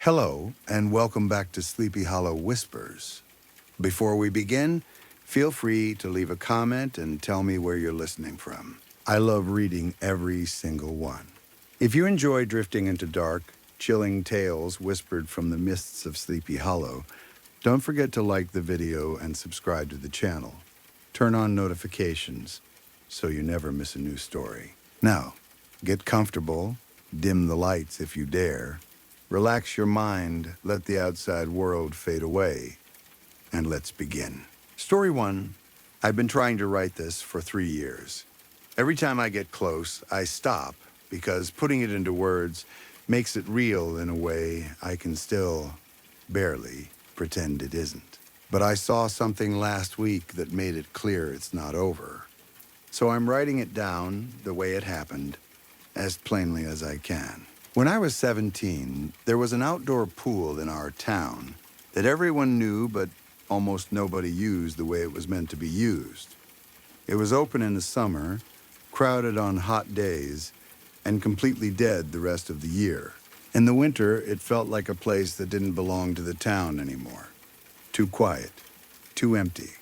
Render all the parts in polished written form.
Hello, and welcome back to Sleepy Hollow Whispers. Before we begin, feel free to leave a comment and tell me where you're listening from. I love reading every single one. If you enjoy drifting into dark, chilling tales whispered from the mists of Sleepy Hollow, don't forget to like the video and subscribe to the channel. Turn on notifications so you never miss a new story. Now, get comfortable, dim the lights if you dare, relax your mind, let the outside world fade away, and let's begin. Story 1. I've been trying to write this for 3 years. Every time I get close, I stop because putting it into words makes it real in a way I can still barely pretend it isn't. But I saw something last week that made it clear it's not over. So I'm writing it down the way it happened, as plainly as I can. When I was 17, there was an outdoor pool in our town that everyone knew but almost nobody used the way it was meant to be used. It was open in the summer, crowded on hot days, and completely dead the rest of the year. In the winter, it felt like a place that didn't belong to the town anymore. Too quiet, too empty,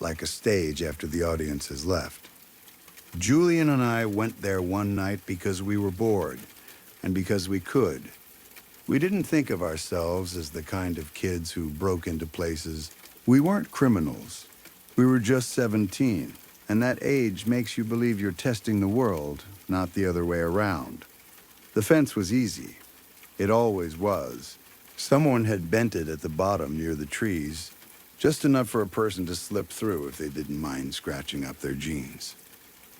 like a stage after the audience has left. Julian and I went there one night because we were bored, and because we could. We didn't think of ourselves as the kind of kids who broke into places. We weren't criminals. We were just 17, and that age makes you believe you're testing the world, not the other way around. The fence was easy. It always was. Someone had bent it at the bottom near the trees, just enough for a person to slip through if they didn't mind scratching up their jeans.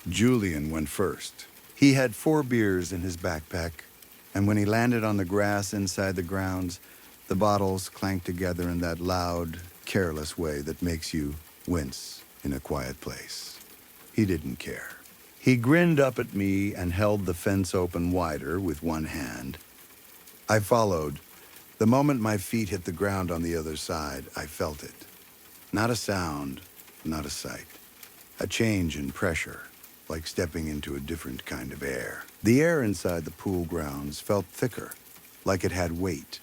Julian went first. He had 4 beers in his backpack, and when he landed on the grass inside the grounds, the bottles clanked together in that loud, careless way that makes you wince in a quiet place. He didn't care. He grinned up at me and held the fence open wider with one hand. I followed. The moment my feet hit the ground on the other side, I felt it. Not a sound, not a sight. A change in pressure, like stepping into a different kind of air. The air inside the pool grounds felt thicker, like it had weight,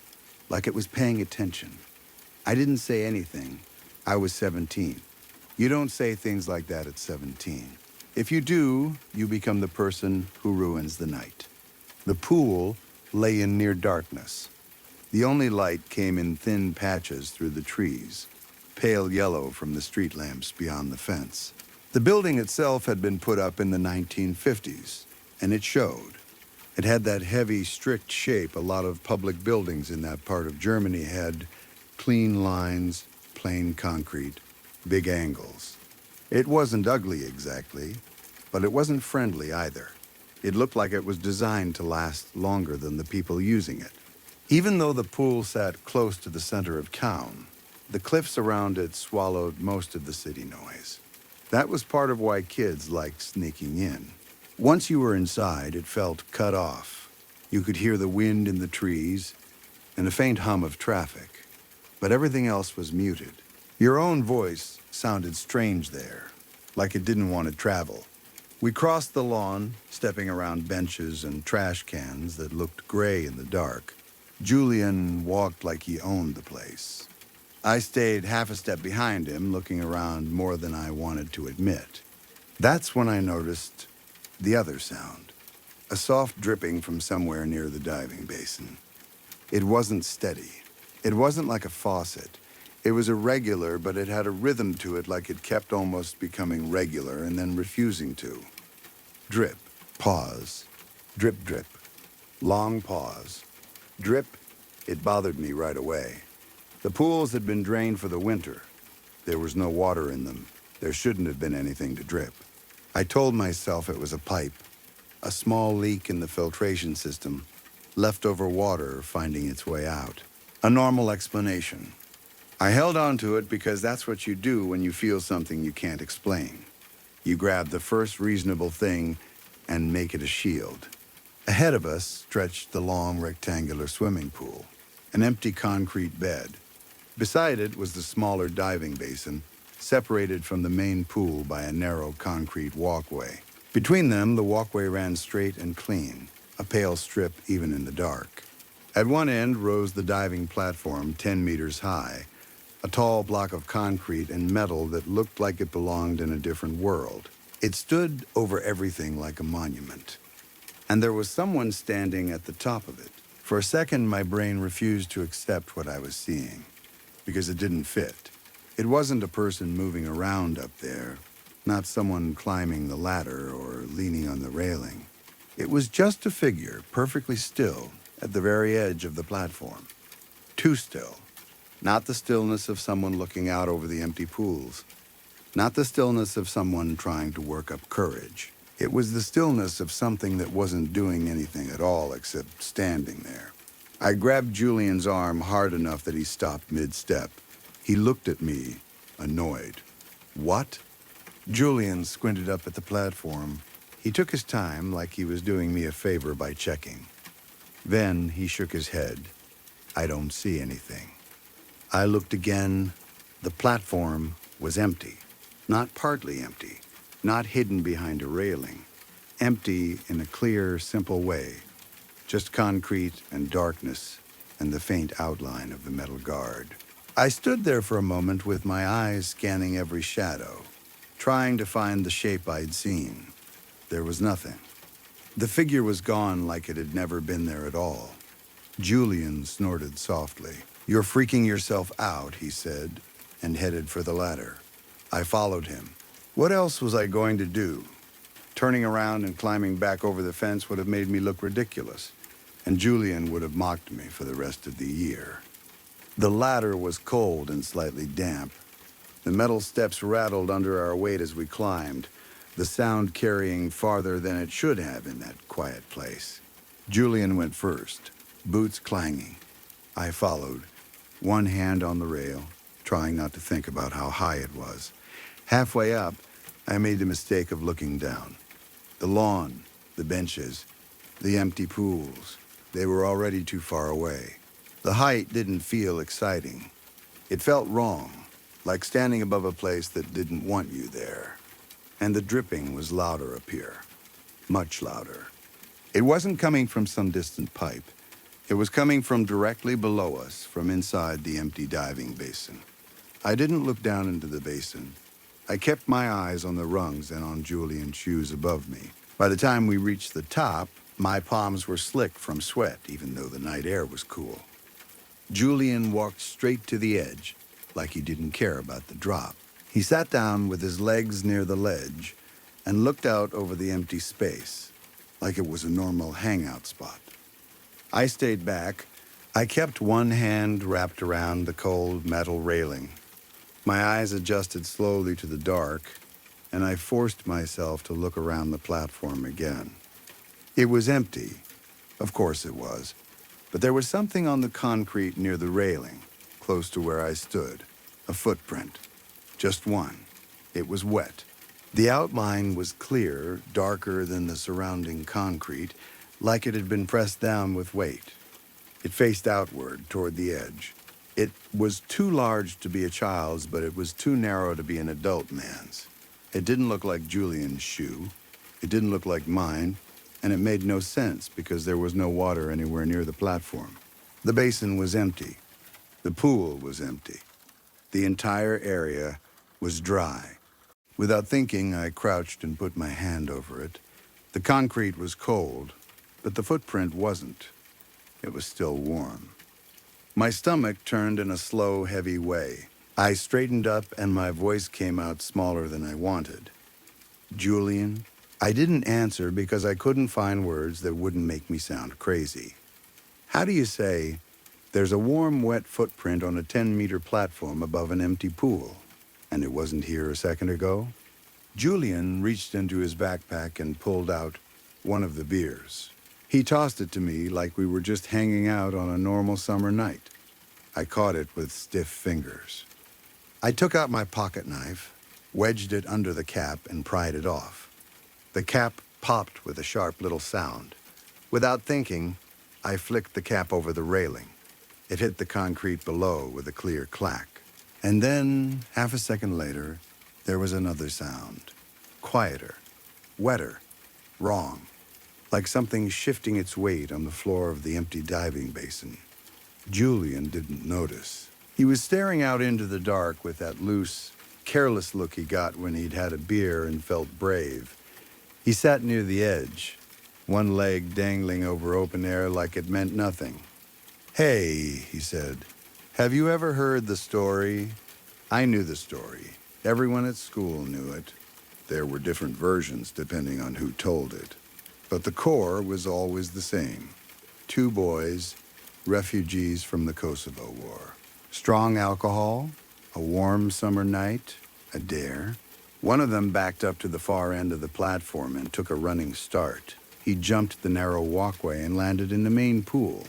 like it was paying attention. I didn't say anything. I was 17. You don't say things like that at 17. If you do, you become the person who ruins the night. The pool lay in near darkness. The only light came in thin patches through the trees, pale yellow from the street lamps beyond the fence. The building itself had been put up in the 1950s, and it showed. It had that heavy, strict shape a lot of public buildings in that part of Germany had: clean lines, plain concrete, big angles. It wasn't ugly exactly, but it wasn't friendly either. It looked like it was designed to last longer than the people using it. Even though the pool sat close to the center of town, the cliffs around it swallowed most of the city noise. That was part of why kids liked sneaking in. Once you were inside, it felt cut off. You could hear the wind in the trees and a faint hum of traffic, but everything else was muted. Your own voice sounded strange there, like it didn't want to travel. We crossed the lawn, stepping around benches and trash cans that looked gray in the dark. Julian walked like he owned the place. I stayed half a step behind him, looking around more than I wanted to admit. That's when I noticed the other sound, a soft dripping from somewhere near the diving basin. It wasn't steady. It wasn't like a faucet. It was irregular, but it had a rhythm to it, like it kept almost becoming regular and then refusing to. Drip, pause, drip, drip, long pause, drip. It bothered me right away. The pools had been drained for the winter. There was no water in them. There shouldn't have been anything to drip. I told myself it was a pipe, a small leak in the filtration system, leftover water finding its way out. A normal explanation. I held on to it because that's what you do when you feel something you can't explain. You grab the first reasonable thing and make it a shield. Ahead of us stretched the long rectangular swimming pool, an empty concrete bed. Beside it was the smaller diving basin, separated from the main pool by a narrow concrete walkway. Between them, the walkway ran straight and clean, a pale strip even in the dark. At one end rose the diving platform 10 meters high, a tall block of concrete and metal that looked like it belonged in a different world. It stood over everything like a monument. And there was someone standing at the top of it. For a second, my brain refused to accept what I was seeing, because it didn't fit. It wasn't a person moving around up there, not someone climbing the ladder or leaning on the railing. It was just a figure, perfectly still, at the very edge of the platform. Too still. Not the stillness of someone looking out over the empty pools. Not the stillness of someone trying to work up courage. It was the stillness of something that wasn't doing anything at all except standing there. I grabbed Julian's arm hard enough that he stopped mid-step. He looked at me, annoyed. What? Julian squinted up at the platform. He took his time like he was doing me a favor by checking. Then he shook his head. I don't see anything. I looked again. The platform was empty. Not partly empty. Not hidden behind a railing. Empty in a clear, simple way. Just concrete and darkness and the faint outline of the metal guard. I stood there for a moment with my eyes scanning every shadow, trying to find the shape I'd seen. There was nothing. The figure was gone like it had never been there at all. Julian snorted softly. "You're freaking yourself out," he said, and headed for the ladder. I followed him. What else was I going to do? Turning around and climbing back over the fence would have made me look ridiculous, and Julian would have mocked me for the rest of the year. The ladder was cold and slightly damp. The metal steps rattled under our weight as we climbed, the sound carrying farther than it should have in that quiet place. Julian went first, boots clanging. I followed, one hand on the rail, trying not to think about how high it was. Halfway up, I made the mistake of looking down. The lawn, the benches, the empty pools, they were already too far away. The height didn't feel exciting. It felt wrong, like standing above a place that didn't want you there. And the dripping was louder up here, much louder. It wasn't coming from some distant pipe. It was coming from directly below us, from inside the empty diving basin. I didn't look down into the basin. I kept my eyes on the rungs and on Julian's shoes above me. By the time we reached the top, my palms were slick from sweat, even though the night air was cool. Julian walked straight to the edge, like he didn't care about the drop. He sat down with his legs near the ledge and looked out over the empty space, like it was a normal hangout spot. I stayed back. I kept one hand wrapped around the cold metal railing. My eyes adjusted slowly to the dark, and I forced myself to look around the platform again. It was empty. Of course it was. But there was something on the concrete near the railing, close to where I stood. A footprint. Just one. It was wet. The outline was clear, darker than the surrounding concrete, like it had been pressed down with weight. It faced outward, toward the edge. It was too large to be a child's, but it was too narrow to be an adult man's. It didn't look like Julian's shoe. It didn't look like mine, and it made no sense because there was no water anywhere near the platform. The basin was empty. The pool was empty. The entire area was dry. Without thinking, I crouched and put my hand over it. The concrete was cold, but the footprint wasn't. It was still warm. My stomach turned in a slow, heavy way. I straightened up and my voice came out smaller than I wanted. "Julian?" I didn't answer because I couldn't find words that wouldn't make me sound crazy. How do you say, "There's a warm, wet footprint on a 10-meter platform above an empty pool, and it wasn't here a second ago?" Julian reached into his backpack and pulled out one of the beers. He tossed it to me like we were just hanging out on a normal summer night. I caught it with stiff fingers. I took out my pocket knife, wedged it under the cap, and pried it off. The cap popped with a sharp little sound. Without thinking, I flicked the cap over the railing. It hit the concrete below with a clear clack. And then, half a second later, there was another sound. Quieter, wetter, wrong. like something shifting its weight on the floor of the empty diving basin. Julian didn't notice. He was staring out into the dark with that loose, careless look he got when he'd had a beer and felt brave. He sat near the edge, one leg dangling over open air like it meant nothing. "Hey," he said, "have you ever heard the story?" I knew the story. Everyone at school knew it. There were different versions depending on who told it. But the core was always the same. Two boys, refugees from the Kosovo War. Strong alcohol, a warm summer night, a dare. One of them backed up to the far end of the platform and took a running start. He jumped the narrow walkway and landed in the main pool.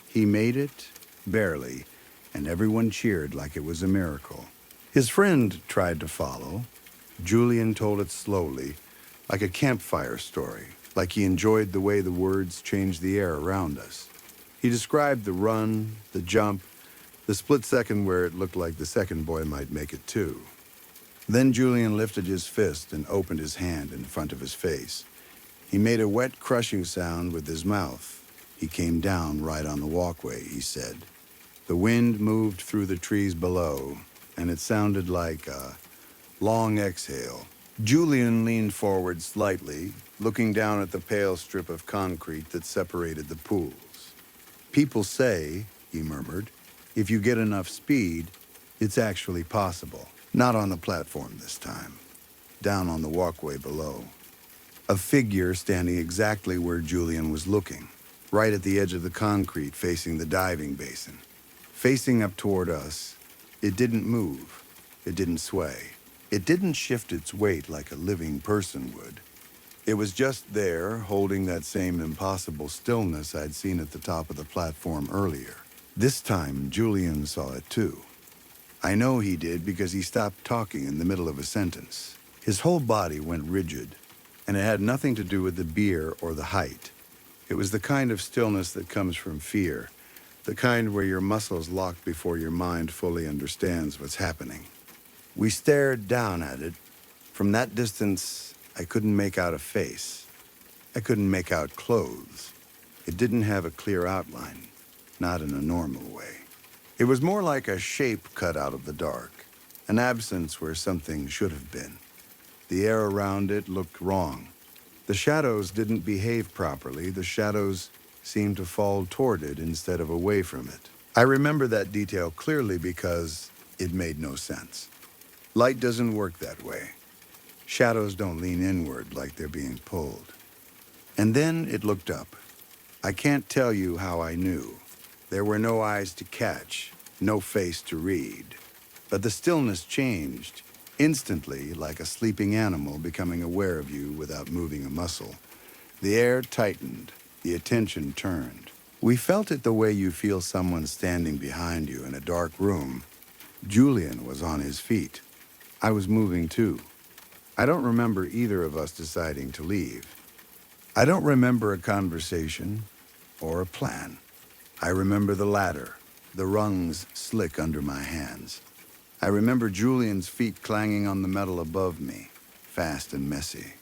He made it, barely, and everyone cheered like it was a miracle. His friend tried to follow. Julian told it slowly, like a campfire story, like he enjoyed the way the words changed the air around us. He described the run, the jump, the split second where it looked like the second boy might make it too. Then Julian lifted his fist and opened his hand in front of his face. He made a wet, crushing sound with his mouth. He came down right on the walkway, he said. The wind moved through the trees below, and it sounded like a long exhale. Julian leaned forward slightly, looking down at the pale strip of concrete that separated the pools. "People say," he murmured, "if you get enough speed, it's actually possible. Not on the platform this time. Down on the walkway below." A figure standing exactly where Julian was looking, right at the edge of the concrete facing the diving basin. Facing up toward us, it didn't move. It didn't sway. It didn't shift its weight like a living person would. It was just there, holding that same impossible stillness I'd seen at the top of the platform earlier. This time, Julian saw it too. I know he did because he stopped talking in the middle of a sentence. His whole body went rigid, and it had nothing to do with the beer or the height. It was the kind of stillness that comes from fear, the kind where your muscles lock before your mind fully understands what's happening. We stared down at it. From that distance, I couldn't make out a face. I couldn't make out clothes. It didn't have a clear outline, not in a normal way. It was more like a shape cut out of the dark, an absence where something should have been. The air around it looked wrong. The shadows didn't behave properly. The shadows seemed to fall toward it instead of away from it. I remember that detail clearly because it made no sense. Light doesn't work that way. Shadows don't lean inward like they're being pulled. And then it looked up. I can't tell you how I knew. There were no eyes to catch, no face to read. But the stillness changed, instantly, like a sleeping animal becoming aware of you without moving a muscle. The air tightened, the attention turned. We felt it the way you feel someone standing behind you in a dark room. Julian was on his feet. I was moving too. I don't remember either of us deciding to leave. I don't remember a conversation or a plan. I remember the ladder, the rungs slick under my hands. I remember Julian's feet clanging on the metal above me, fast and messy.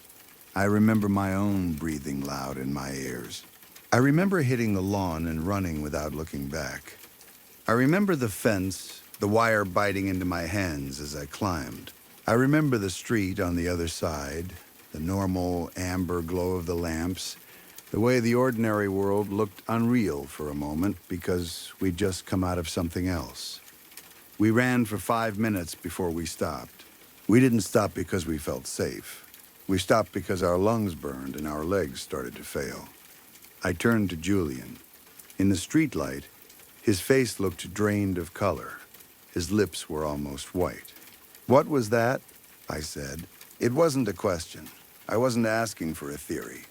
I remember my own breathing loud in my ears. I remember hitting the lawn and running without looking back. I remember the fence, the wire biting into my hands as I climbed. I remember the street on the other side, the normal amber glow of the lamps, the way the ordinary world looked unreal for a moment because we'd just come out of something else. We ran for 5 minutes before we stopped. We didn't stop because we felt safe. We stopped because our lungs burned and our legs started to fail. I turned to Julian. In the streetlight, his face looked drained of color. His lips were almost white. "What was that?" I said. It wasn't a question. I wasn't asking for a theory.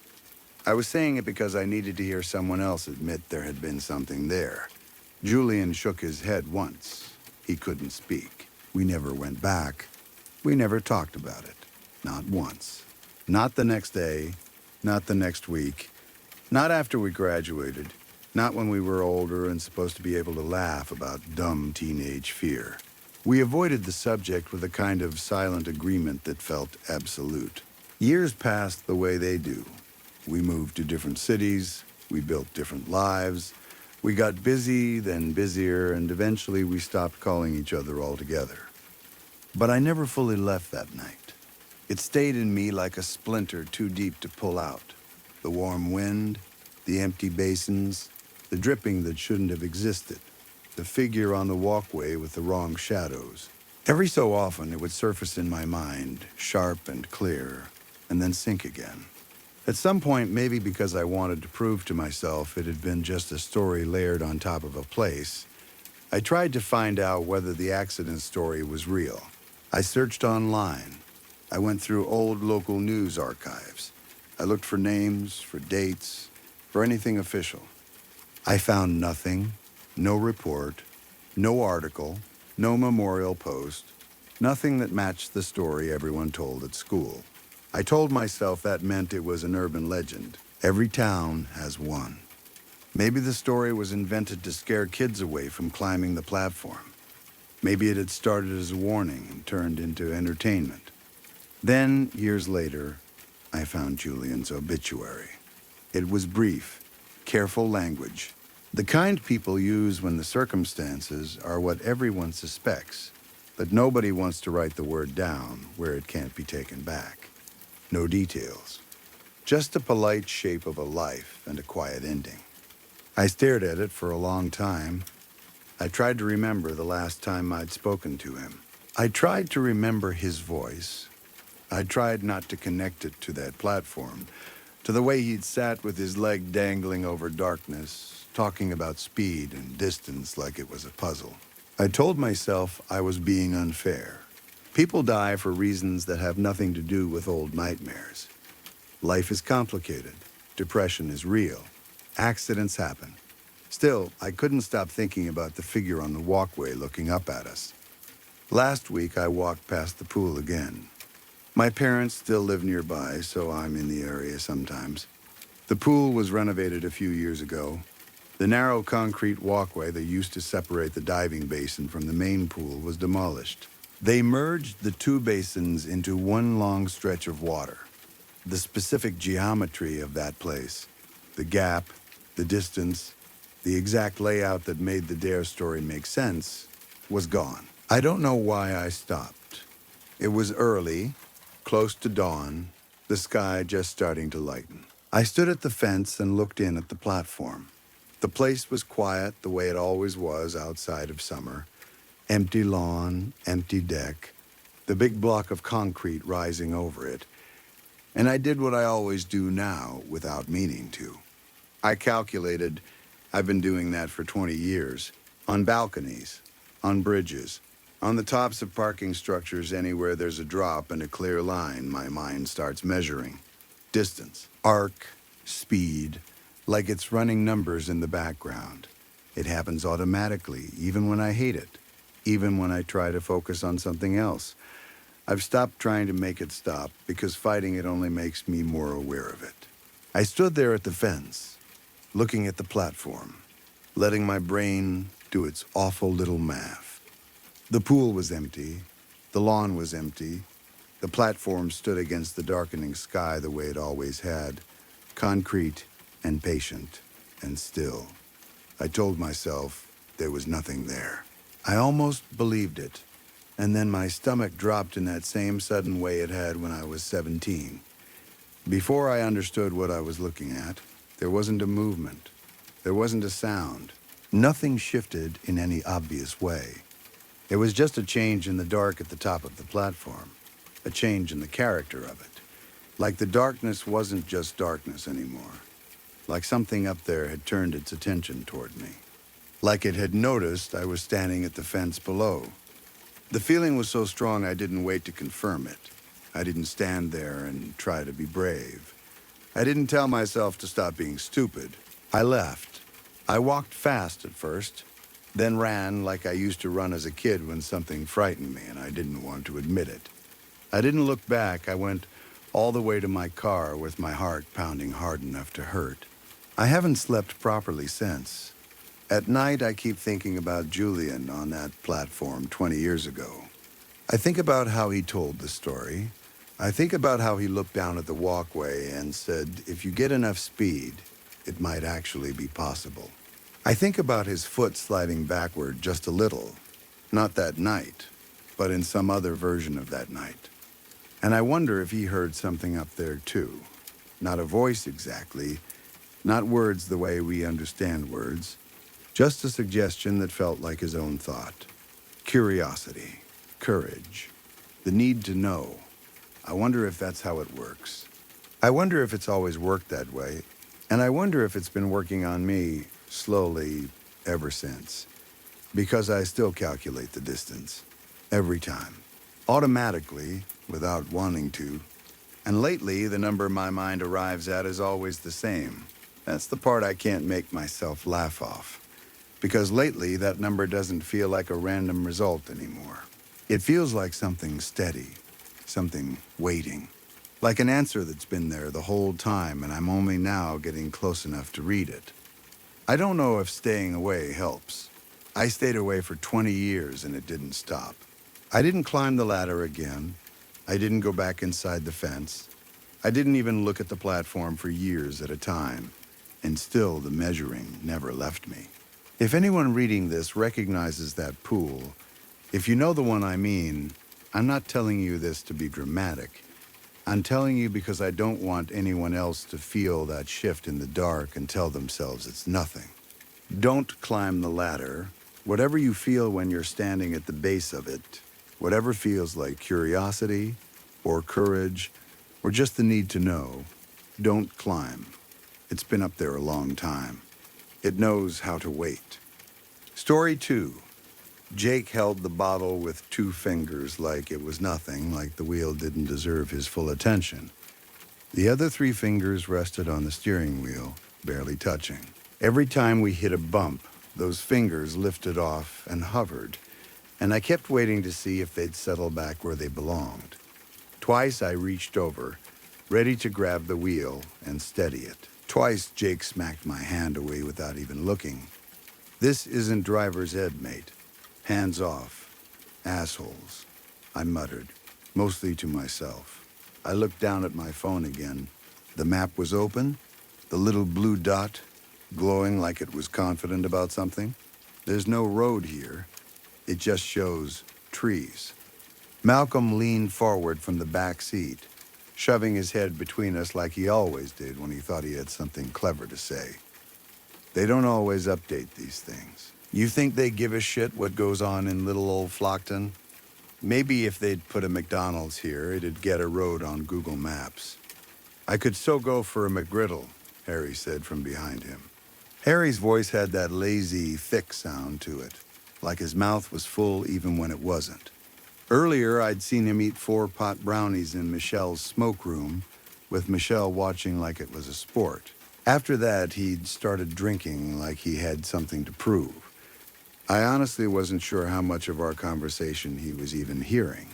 I was saying it because I needed to hear someone else admit there had been something there. Julian shook his head once. He couldn't speak. We never went back. We never talked about it. Not once. Not the next day. Not the next week. Not after we graduated. Not when we were older and supposed to be able to laugh about dumb teenage fear. We avoided the subject with a kind of silent agreement that felt absolute. Years passed the way they do. We moved to different cities, we built different lives, we got busy, then busier, and eventually we stopped calling each other altogether. But I never fully left that night. It stayed in me like a splinter too deep to pull out. The warm wind, the empty basins, the dripping that shouldn't have existed, the figure on the walkway with the wrong shadows. Every so often it would surface in my mind, sharp and clear, and then sink again. At some point, maybe because I wanted to prove to myself it had been just a story layered on top of a place, I tried to find out whether the accident story was real. I searched online. I went through old local news archives. I looked for names, for dates, for anything official. I found nothing, no report, no article, no memorial post, nothing that matched the story everyone told at school. I told myself that meant it was an urban legend. Every town has one. Maybe the story was invented to scare kids away from climbing the platform. Maybe it had started as a warning and turned into entertainment. Then, years later, I found Julian's obituary. It was brief, careful language. The kind people use when the circumstances are what everyone suspects, but nobody wants to write the word down where it can't be taken back. No details. Just a polite shape of a life and a quiet ending. I stared at it for a long time. I tried to remember the last time I'd spoken to him. I tried to remember his voice. I tried not to connect it to that platform, to the way he'd sat with his leg dangling over darkness, talking about speed and distance like it was a puzzle. I told myself I was being unfair. People die for reasons that have nothing to do with old nightmares. Life is complicated. Depression is real. Accidents happen. Still, I couldn't stop thinking about the figure on the walkway looking up at us. Last week, I walked past the pool again. My parents still live nearby, so I'm in the area sometimes. The pool was renovated a few years ago. The narrow concrete walkway that used to separate the diving basin from the main pool was demolished. They merged the two basins into one long stretch of water. The specific geometry of that place, the gap, the distance, the exact layout that made the dare story make sense, was gone. I don't know why I stopped. It was early, close to dawn, the sky just starting to lighten. I stood at the fence and looked in at the platform. The place was quiet the way it always was outside of summer. Empty lawn, empty deck, the big block of concrete rising over it. And I did what I always do now without meaning to. I calculated I've been doing that for 20 years. On balconies, on bridges, on the tops of parking structures anywhere there's a drop and a clear line, my mind starts measuring. Distance, arc, speed, like it's running numbers in the background. It happens automatically, even when I hate it. Even when I try to focus on something else. I've stopped trying to make it stop because fighting it only makes me more aware of it. I stood there at the fence, looking at the platform, letting my brain do its awful little math. The pool was empty, the lawn was empty, the platform stood against the darkening sky the way it always had, concrete and patient and still. I told myself there was nothing there. I almost believed it, and then my stomach dropped in that same sudden way it had when I was 17. Before I understood what I was looking at, there wasn't a movement. There wasn't a sound. Nothing shifted in any obvious way. It was just a change in the dark at the top of the platform, a change in the character of it. Like the darkness wasn't just darkness anymore. Like something up there had turned its attention toward me. Like it had noticed I was standing at the fence below. The feeling was so strong I didn't wait to confirm it. I didn't stand there and try to be brave. I didn't tell myself to stop being stupid. I left. I walked fast at first, then ran like I used to run as a kid when something frightened me and I didn't want to admit it. I didn't look back. I went all the way to my car with my heart pounding hard enough to hurt. I haven't slept properly since. At night, I keep thinking about Julian on that platform 20 years ago. I think about how he told the story, I think about how he looked down at the walkway and said, if you get enough speed, it might actually be possible. I think about his foot sliding backward just a little, not that night, but in some other version of that night. And I wonder if he heard something up there too. Not a voice exactly, not words the way we understand words, just a suggestion that felt like his own thought. Curiosity, courage, the need to know. I wonder if that's how it works. I wonder if it's always worked that way, and I wonder if it's been working on me slowly ever since. Because I still calculate the distance. Every time. Automatically, without wanting to. And lately, the number my mind arrives at is always the same. That's the part I can't make myself laugh off. Because lately, that number doesn't feel like a random result anymore. It feels like something steady, something waiting. Like an answer that's been there the whole time and I'm only now getting close enough to read it. I don't know if staying away helps. I stayed away for 20 years and it didn't stop. I didn't climb the ladder again. I didn't go back inside the fence. I didn't even look at the platform for years at a time. And still the measuring never left me. If anyone reading this recognizes that pool, if you know the one I mean, I'm not telling you this to be dramatic. I'm telling you because I don't want anyone else to feel that shift in the dark and tell themselves it's nothing. Don't climb the ladder. Whatever you feel when you're standing at the base of it, whatever feels like curiosity or courage or just the need to know, don't climb. It's been up there a long time. It knows how to wait. Story 2. Jake held the bottle with 2 fingers like it was nothing, like the wheel didn't deserve his full attention. The other 3 fingers rested on the steering wheel, barely touching. Every time we hit a bump, those fingers lifted off and hovered, and I kept waiting to see if they'd settle back where they belonged. Twice I reached over, ready to grab the wheel and steady it. Twice Jake smacked my hand away without even looking. This isn't driver's ed, mate. Hands off. Assholes, I muttered, mostly to myself. I looked down at my phone again. The map was open, the little blue dot glowing like it was confident about something. There's no road here. It just shows trees. Malcolm leaned forward from the back seat, shoving his head between us like he always did when he thought he had something clever to say. They don't always update these things. You think they give a shit what goes on in little old Flockton? Maybe if they'd put a McDonald's here, it'd get a road on Google Maps. I could so go for a McGriddle, Harry said from behind him. Harry's voice had that lazy, thick sound to it, like his mouth was full even when it wasn't. Earlier, I'd seen him eat 4 pot brownies in Michelle's smoke room, with Michelle watching like it was a sport. After that, he'd started drinking like he had something to prove. I honestly wasn't sure how much of our conversation he was even hearing.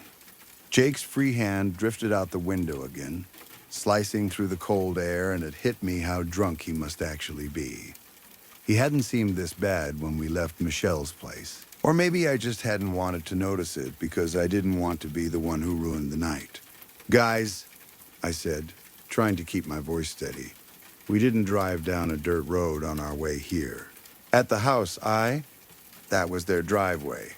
Jake's free hand drifted out the window again, slicing through the cold air, and it hit me how drunk he must actually be. He hadn't seemed this bad when we left Michelle's place. Or maybe I just hadn't wanted to notice it because I didn't want to be the one who ruined the night. Guys, I said, trying to keep my voice steady. We didn't drive down a dirt road on our way here. At the house, that was their driveway.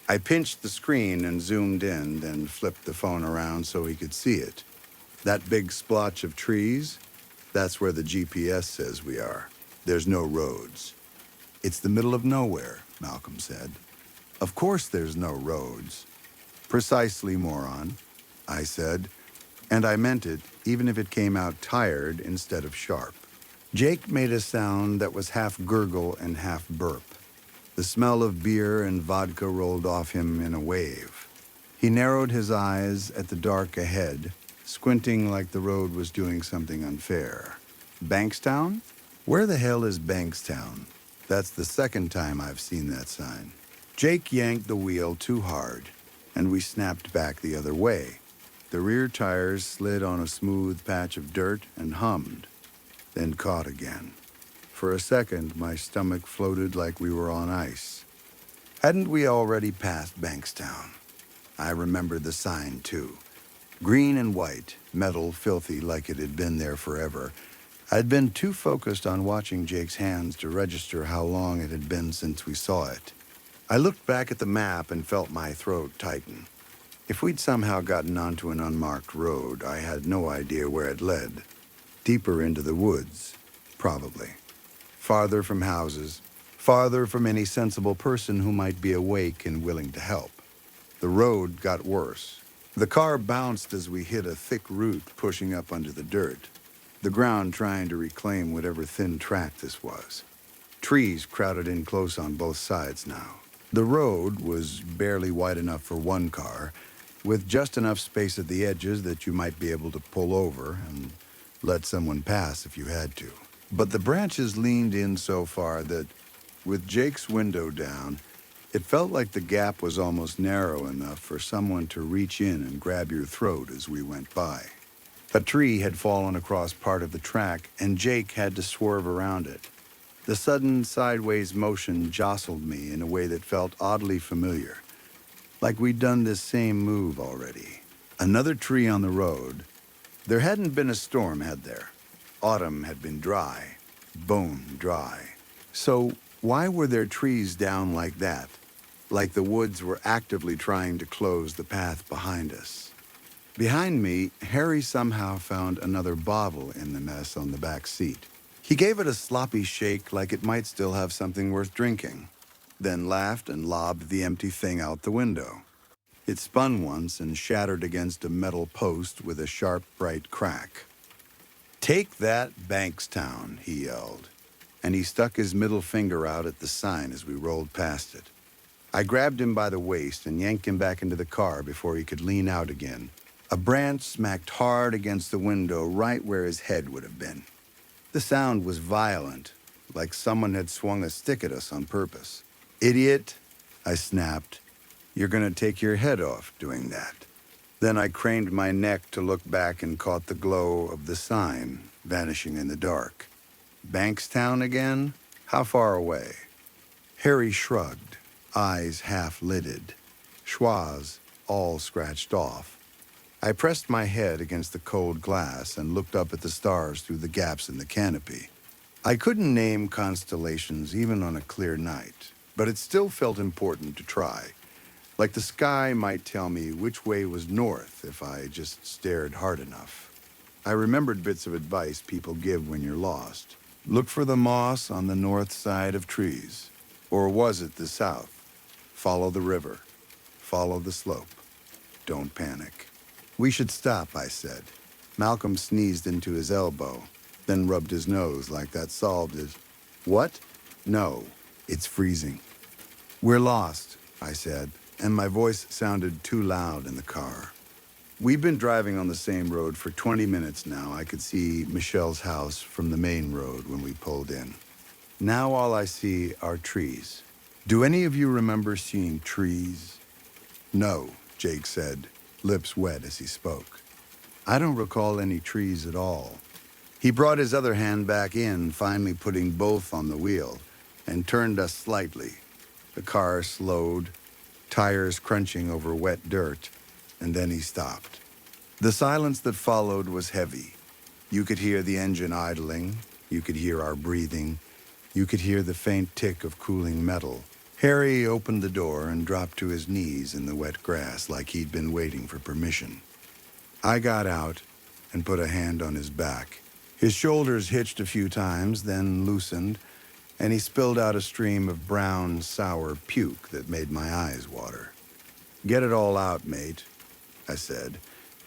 I pinched the screen and zoomed in, then flipped the phone around so he could see it. That big splotch of trees, that's where the GPS says we are. There's no roads. It's the middle of nowhere, Malcolm said. Of course there's no roads. Precisely, moron, I said. And I meant it, even if it came out tired instead of sharp. Jake made a sound that was half gurgle and half burp. The smell of beer and vodka rolled off him in a wave. He narrowed his eyes at the dark ahead, squinting like the road was doing something unfair. Bankstown? Where the hell is Bankstown? That's the second time I've seen that sign. Jake yanked the wheel too hard, and we snapped back the other way. The rear tires slid on a smooth patch of dirt and hummed, then caught again. For a second, my stomach floated like we were on ice. Hadn't we already passed Bankstown? I remembered the sign, too. Green and white, metal filthy like it had been there forever. I'd been too focused on watching Jake's hands to register how long it had been since we saw it. I looked back at the map and felt my throat tighten. If we'd somehow gotten onto an unmarked road, I had no idea where it led. Deeper into the woods, probably. Farther from houses, farther from any sensible person who might be awake and willing to help. The road got worse. The car bounced as we hit a thick root pushing up under the dirt, the ground trying to reclaim whatever thin track this was. Trees crowded in close on both sides now. The road was barely wide enough for one car, with just enough space at the edges that you might be able to pull over and let someone pass if you had to. But the branches leaned in so far that, with Jake's window down, it felt like the gap was almost narrow enough for someone to reach in and grab your throat as we went by. A tree had fallen across part of the track, and Jake had to swerve around it. The sudden sideways motion jostled me in a way that felt oddly familiar, like we'd done this same move already. Another tree on the road. There hadn't been a storm, had there? Autumn had been dry, bone dry. So why were there trees down like that? Like the woods were actively trying to close the path behind us. Behind me, Harry somehow found another bottle in the mess on the back seat. He gave it a sloppy shake like it might still have something worth drinking, then laughed and lobbed the empty thing out the window. It spun once and shattered against a metal post with a sharp, bright crack. "Take that, Bankstown," he yelled, and he stuck his middle finger out at the sign as we rolled past it. I grabbed him by the waist and yanked him back into the car before he could lean out again. A branch smacked hard against the window right where his head would have been. The sound was violent, like someone had swung a stick at us on purpose. "Idiot," I snapped. "You're going to take your head off doing that." Then I craned my neck to look back and caught the glow of the sign vanishing in the dark. Bankstown again? How far away? Harry shrugged, eyes half-lidded, schwas all scratched off. I pressed my head against the cold glass and looked up at the stars through the gaps in the canopy. I couldn't name constellations even on a clear night, but it still felt important to try. Like the sky might tell me which way was north if I just stared hard enough. I remembered bits of advice people give when you're lost. Look for the moss on the north side of trees. Or was it the south? Follow the river. Follow the slope. Don't panic. "We should stop," I said. Malcolm sneezed into his elbow, then rubbed his nose like that solved it. "What?" "No, it's freezing." "We're lost," I said, and my voice sounded too loud in the car. We've been driving on the same road for 20 minutes now. I could see Michelle's house from the main road when we pulled in. Now all I see are trees. Do any of you remember seeing trees? "No," Jake said, lips wet as he spoke. "I don't recall any trees at all." He brought his other hand back in, finally putting both on the wheel, and turned us slightly. The car slowed, tires crunching over wet dirt, and then he stopped. The silence that followed was heavy. You could hear the engine idling, you could hear our breathing, you could hear the faint tick of cooling metal. Harry opened the door and dropped to his knees in the wet grass like he'd been waiting for permission. I got out and put a hand on his back. His shoulders hitched a few times, then loosened, and he spilled out a stream of brown, sour puke that made my eyes water. "Get it all out, mate," I said,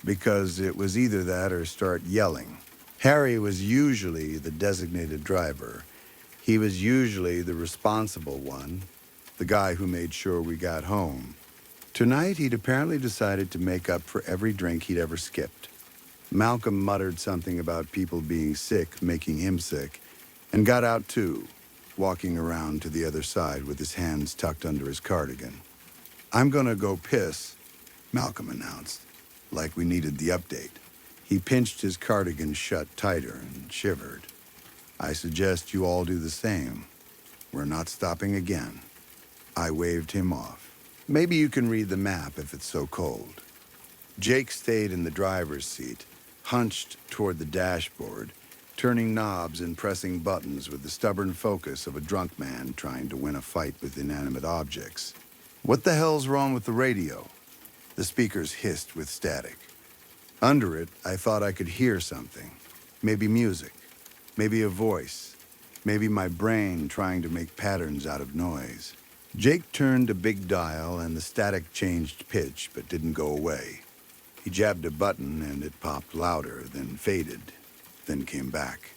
because it was either that or start yelling. Harry was usually the designated driver. He was usually the responsible one, the guy who made sure we got home. Tonight, he'd apparently decided to make up for every drink he'd ever skipped. Malcolm muttered something about people being sick, making him sick, and got out too, walking around to the other side with his hands tucked under his cardigan. "I'm gonna go piss," Malcolm announced, like we needed the update. He pinched his cardigan shut tighter and shivered. "I suggest you all do the same. We're not stopping again." I waved him off. "Maybe you can read the map if it's so cold." Jake stayed in the driver's seat, hunched toward the dashboard, turning knobs and pressing buttons with the stubborn focus of a drunk man trying to win a fight with inanimate objects. "What the hell's wrong with the radio?" The speakers hissed with static. Under it, I thought I could hear something. Maybe music. Maybe a voice. Maybe my brain trying to make patterns out of noise. Jake turned a big dial and the static changed pitch but didn't go away. He jabbed a button and it popped louder, then faded, then came back.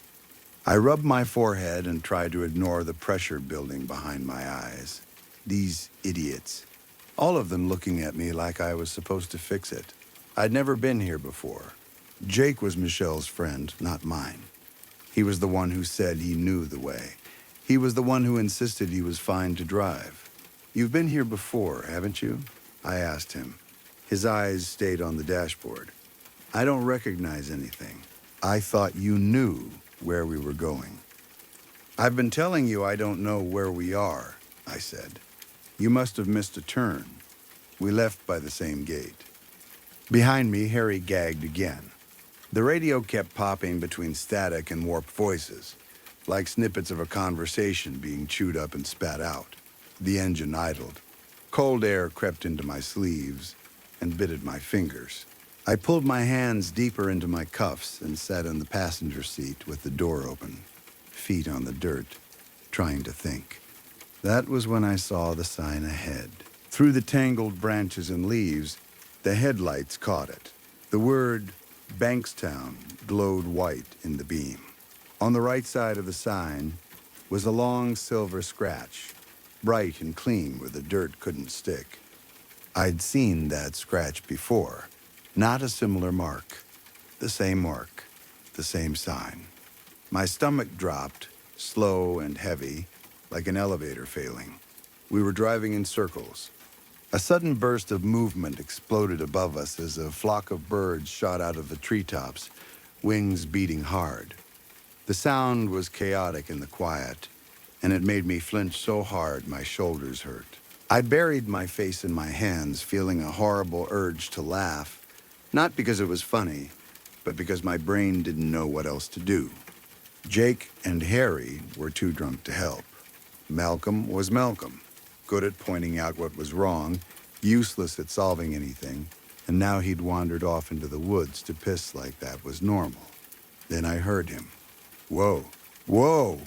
I rubbed my forehead and tried to ignore the pressure building behind my eyes. These idiots. All of them looking at me like I was supposed to fix it. I'd never been here before. Jake was Michelle's friend, not mine. He was the one who said he knew the way. He was the one who insisted he was fine to drive. "You've been here before, haven't you?" I asked him. His eyes stayed on the dashboard. "I don't recognize anything. I thought you knew where we were going." "I've been telling you I don't know where we are," I said. "You must have missed a turn. We left by the same gate." Behind me, Harry gagged again. The radio kept popping between static and warped voices, like snippets of a conversation being chewed up and spat out. The engine idled. Cold air crept into my sleeves and bitted my fingers. I pulled my hands deeper into my cuffs and sat in the passenger seat with the door open, feet on the dirt, trying to think. That was when I saw the sign ahead. Through the tangled branches and leaves, the headlights caught it. The word Bankstown glowed white in the beam. On the right side of the sign was a long silver scratch, bright and clean where the dirt couldn't stick. I'd seen that scratch before, not a similar mark. The same mark, the same sign. My stomach dropped, slow and heavy, like an elevator failing. We were driving in circles. A sudden burst of movement exploded above us as a flock of birds shot out of the treetops, wings beating hard. The sound was chaotic in the quiet, and it made me flinch so hard my shoulders hurt. I buried my face in my hands, feeling a horrible urge to laugh, not because it was funny, but because my brain didn't know what else to do. Jake and Harry were too drunk to help. Malcolm was Malcolm, good at pointing out what was wrong, useless at solving anything, and now he'd wandered off into the woods to piss like that was normal. Then I heard him. Whoa, whoa,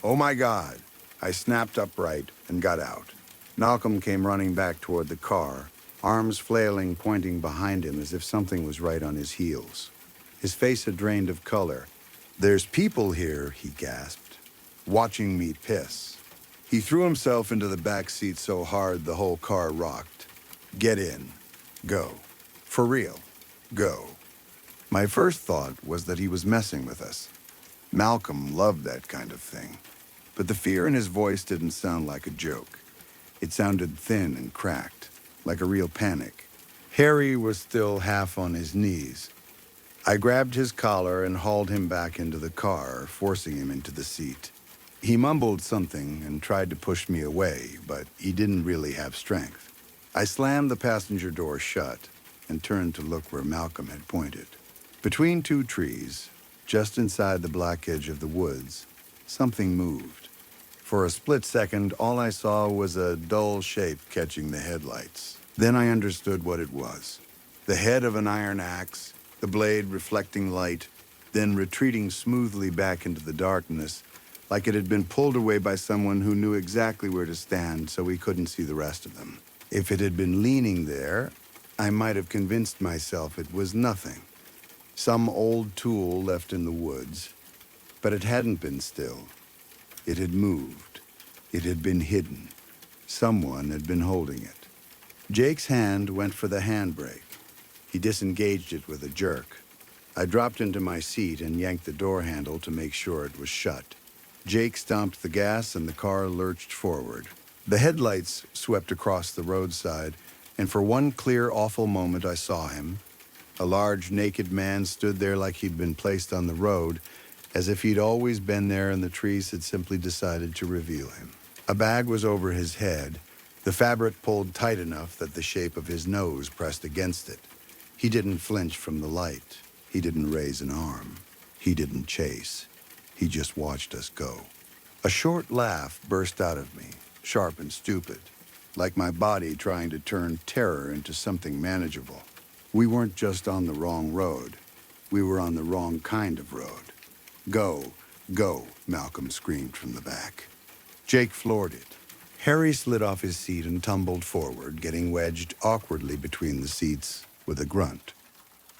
oh my God. I snapped upright and got out. Malcolm came running back toward the car, arms flailing, pointing behind him as if something was right on his heels. His face had drained of color. "There's people here," he gasped, "watching me piss." He threw himself into the back seat so hard the whole car rocked. "Get in. Go. For real. Go." My first thought was that he was messing with us. Malcolm loved that kind of thing. But the fear in his voice didn't sound like a joke. It sounded thin and cracked, like a real panic. Harry was still half on his knees. I grabbed his collar and hauled him back into the car, forcing him into the seat. He mumbled something and tried to push me away, but he didn't really have strength. I slammed the passenger door shut and turned to look where Malcolm had pointed. Between two trees, just inside the black edge of the woods, something moved. For a split second, all I saw was a dull shape catching the headlights. Then I understood what it was. The head of an iron axe, the blade reflecting light, then retreating smoothly back into the darkness, like it had been pulled away by someone who knew exactly where to stand so we couldn't see the rest of them. If it had been leaning there, I might have convinced myself it was nothing. Some old tool left in the woods. But it hadn't been still. It had moved. It had been hidden. Someone had been holding it. Jake's hand went for the handbrake. He disengaged it with a jerk. I dropped into my seat and yanked the door handle to make sure it was shut. Jake stomped the gas and the car lurched forward. The headlights swept across the roadside, and for one clear, awful moment I saw him. A large, naked man stood there like he'd been placed on the road, as if he'd always been there and the trees had simply decided to reveal him. A bag was over his head, the fabric pulled tight enough that the shape of his nose pressed against it. He didn't flinch from the light. He didn't raise an arm. He didn't chase. He just watched us go. A short laugh burst out of me, sharp and stupid, like my body trying to turn terror into something manageable. We weren't just on the wrong road. We were on the wrong kind of road. Go, go, Malcolm screamed from the back. Jake floored it. Harry slid off his seat and tumbled forward, getting wedged awkwardly between the seats with a grunt.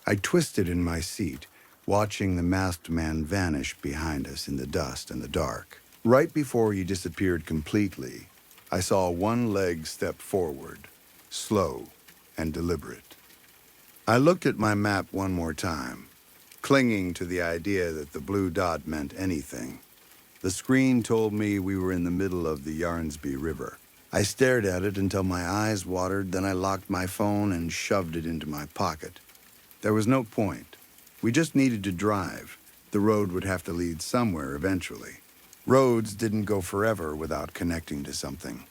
I twisted in my seat, watching the masked man vanish behind us in the dust and the dark. Right before he disappeared completely, I saw one leg step forward, slow and deliberate. I looked at my map one more time, clinging to the idea that the blue dot meant anything. The screen told me we were in the middle of the Yarnsby River. I stared at it until my eyes watered, then I locked my phone and shoved it into my pocket. There was no point. We just needed to drive. The road would have to lead somewhere eventually. Roads didn't go forever without connecting to something.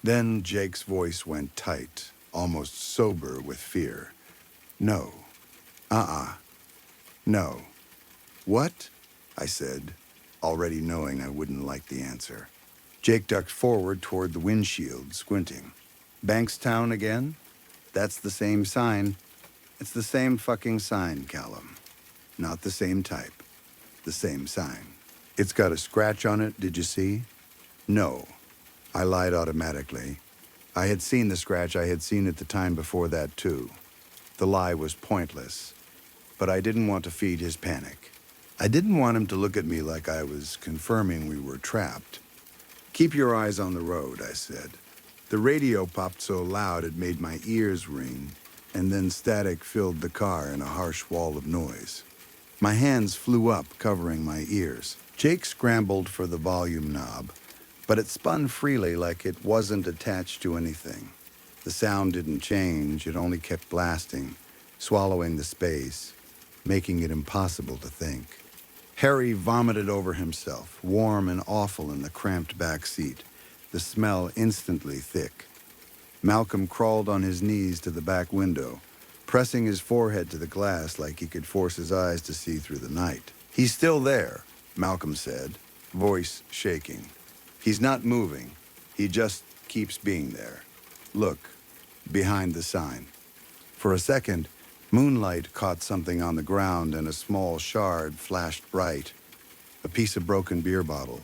Then Jake's voice went tight, almost sober with fear. No. No. What? I said, already knowing I wouldn't like the answer. Jake ducked forward toward the windshield, squinting. Bankstown again? That's the same sign. It's the same fucking sign, Callum. Not the same type. The same sign. It's got a scratch on it, did you see? No. I lied automatically. I had seen the scratch. I had seen it the time before that, too. The lie was pointless. But I didn't want to feed his panic. I didn't want him to look at me like I was confirming we were trapped. Keep your eyes on the road, I said. The radio popped so loud it made my ears ring, and then static filled the car in a harsh wall of noise. My hands flew up, covering my ears. Jake scrambled for the volume knob, but it spun freely like it wasn't attached to anything. The sound didn't change, it only kept blasting, swallowing the space, making it impossible to think. Harry vomited over himself, warm and awful in the cramped back seat, the smell instantly thick. Malcolm crawled on his knees to the back window, pressing his forehead to the glass like he could force his eyes to see through the night. He's still there, Malcolm said, voice shaking. He's not moving. He just keeps being there. Look, behind the sign. For a second, moonlight caught something on the ground and a small shard flashed bright. A piece of broken beer bottle,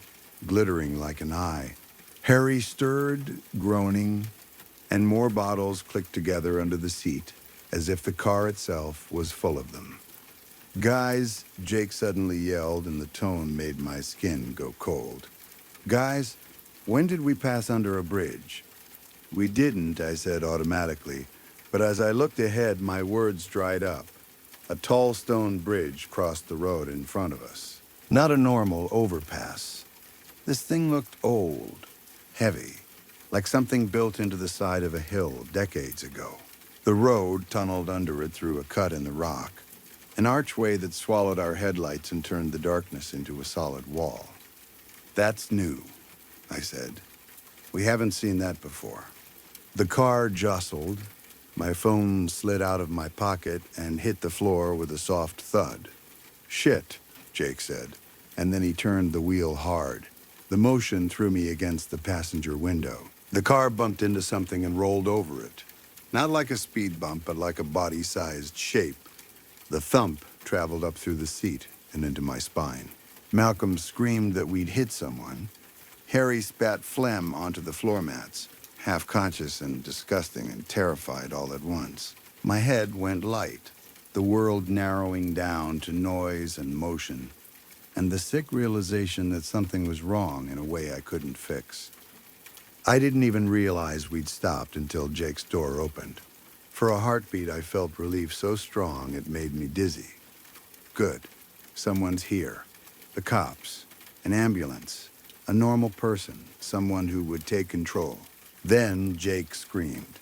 glittering like an eye. Harry stirred, groaning, and more bottles clicked together under the seat, as if the car itself was full of them. Guys, Jake suddenly yelled, and the tone made my skin go cold. Guys, when did we pass under a bridge? We didn't, I said automatically, but as I looked ahead, my words dried up. A tall stone bridge crossed the road in front of us. Not a normal overpass. This thing looked old, heavy, like something built into the side of a hill decades ago. The road tunneled under it through a cut in the rock, an archway that swallowed our headlights and turned the darkness into a solid wall. That's new, I said. We haven't seen that before. The car jostled. My phone slid out of my pocket and hit the floor with a soft thud. Shit, Jake said, and then he turned the wheel hard. The motion threw me against the passenger window. The car bumped into something and rolled over it. Not like a speed bump, but like a body-sized shape. The thump traveled up through the seat and into my spine. Malcolm screamed that we'd hit someone. Harry spat phlegm onto the floor mats, half-conscious and disgusting and terrified all at once. My head went light, the world narrowing down to noise and motion, and the sick realization that something was wrong in a way I couldn't fix. I didn't even realize we'd stopped until Jake's door opened. For a heartbeat, I felt relief so strong it made me dizzy. Good. Someone's here. The cops. An ambulance. A normal person. Someone who would take control. Then Jake screamed.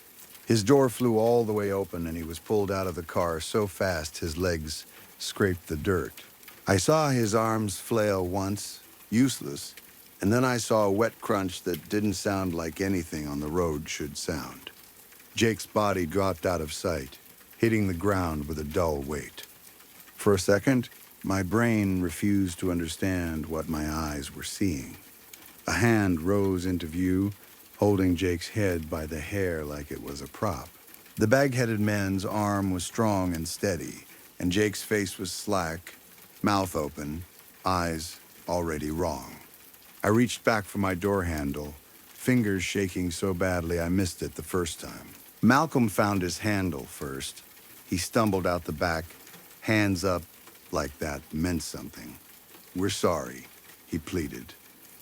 His door flew all the way open and he was pulled out of the car so fast his legs scraped the dirt. I saw his arms flail once, useless, and then I saw a wet crunch that didn't sound like anything on the road should sound. Jake's body dropped out of sight, hitting the ground with a dull weight. For a second, my brain refused to understand what my eyes were seeing. A hand rose into view, holding Jake's head by the hair like it was a prop. The bag-headed man's arm was strong and steady, and Jake's face was slack, mouth open, eyes already wrong. I reached back for my door handle, fingers shaking so badly I missed it the first time. Malcolm found his handle first. He stumbled out the back, hands up like that meant something. "We're sorry," he pleaded.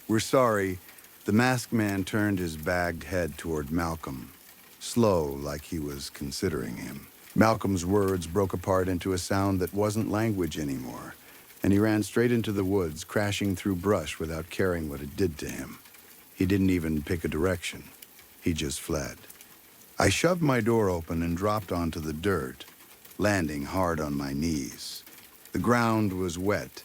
"We're sorry." The masked man turned his bagged head toward Malcolm, slow like he was considering him. Malcolm's words broke apart into a sound that wasn't language anymore, and he ran straight into the woods, crashing through brush without caring what it did to him. He didn't even pick a direction. He just fled. I shoved my door open and dropped onto the dirt, landing hard on my knees. The ground was wet.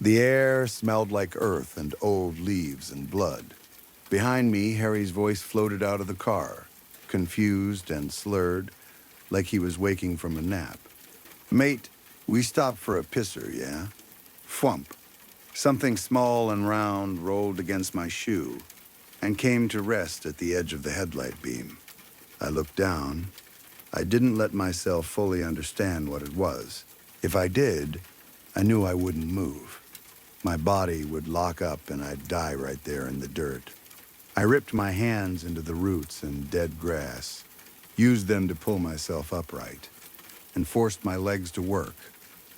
The air smelled like earth and old leaves and blood. Behind me, Harry's voice floated out of the car, confused and slurred, like he was waking from a nap. "Mate, we stopped for a pisser, yeah?" Thwump. Something small and round rolled against my shoe and came to rest at the edge of the headlight beam. I looked down. I didn't let myself fully understand what it was. If I did, I knew I wouldn't move. My body would lock up and I'd die right there in the dirt. I ripped my hands into the roots and dead grass, used them to pull myself upright, and forced my legs to work.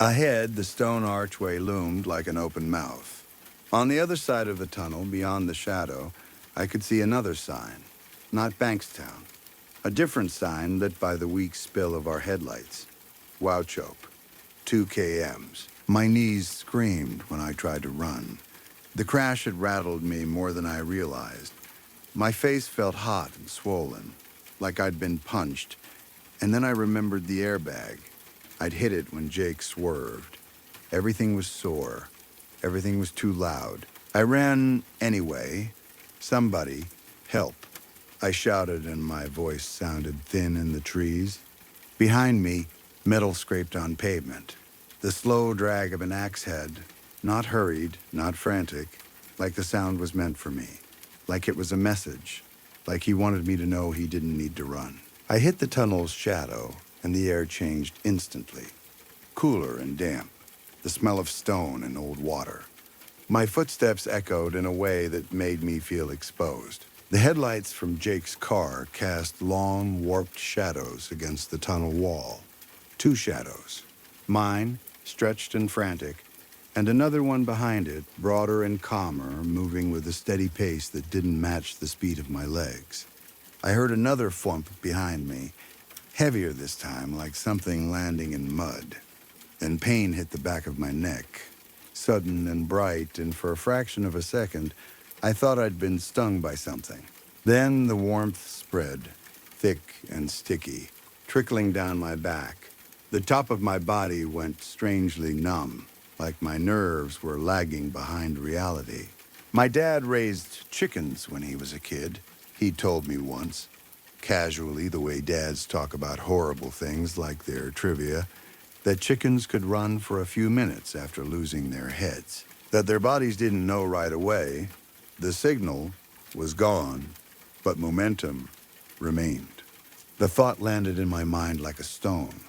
Ahead, the stone archway loomed like an open mouth. On the other side of the tunnel, beyond the shadow, I could see another sign, not Bankstown. A different sign lit by the weak spill of our headlights. Wauchope. 2 kms. My knees screamed when I tried to run. The crash had rattled me more than I realized. My face felt hot and swollen, like I'd been punched, and then I remembered the airbag. I'd hit it when Jake swerved. Everything was sore. Everything was too loud. I ran anyway. "Somebody, help." I shouted, and my voice sounded thin in the trees. Behind me, metal scraped on pavement. The slow drag of an axe head, not hurried, not frantic, like the sound was meant for me, like it was a message, like he wanted me to know he didn't need to run. I hit the tunnel's shadow, and the air changed instantly, cooler and damp, the smell of stone and old water. My footsteps echoed in a way that made me feel exposed. The headlights from Jake's car cast long, warped shadows against the tunnel wall. 2 shadows. Mine, stretched and frantic, and another one behind it, broader and calmer, moving with a steady pace that didn't match the speed of my legs. I heard another thwump behind me, heavier this time, like something landing in mud. Then pain hit the back of my neck, sudden and bright, and for a fraction of a second, I thought I'd been stung by something. Then the warmth spread, thick and sticky, trickling down my back. The top of my body went strangely numb, like my nerves were lagging behind reality. My dad raised chickens when he was a kid, he told me once, casually the way dads talk about horrible things like their trivia, that chickens could run for a few minutes after losing their heads, that their bodies didn't know right away. The signal was gone, but momentum remained. The thought landed in my mind like a stone.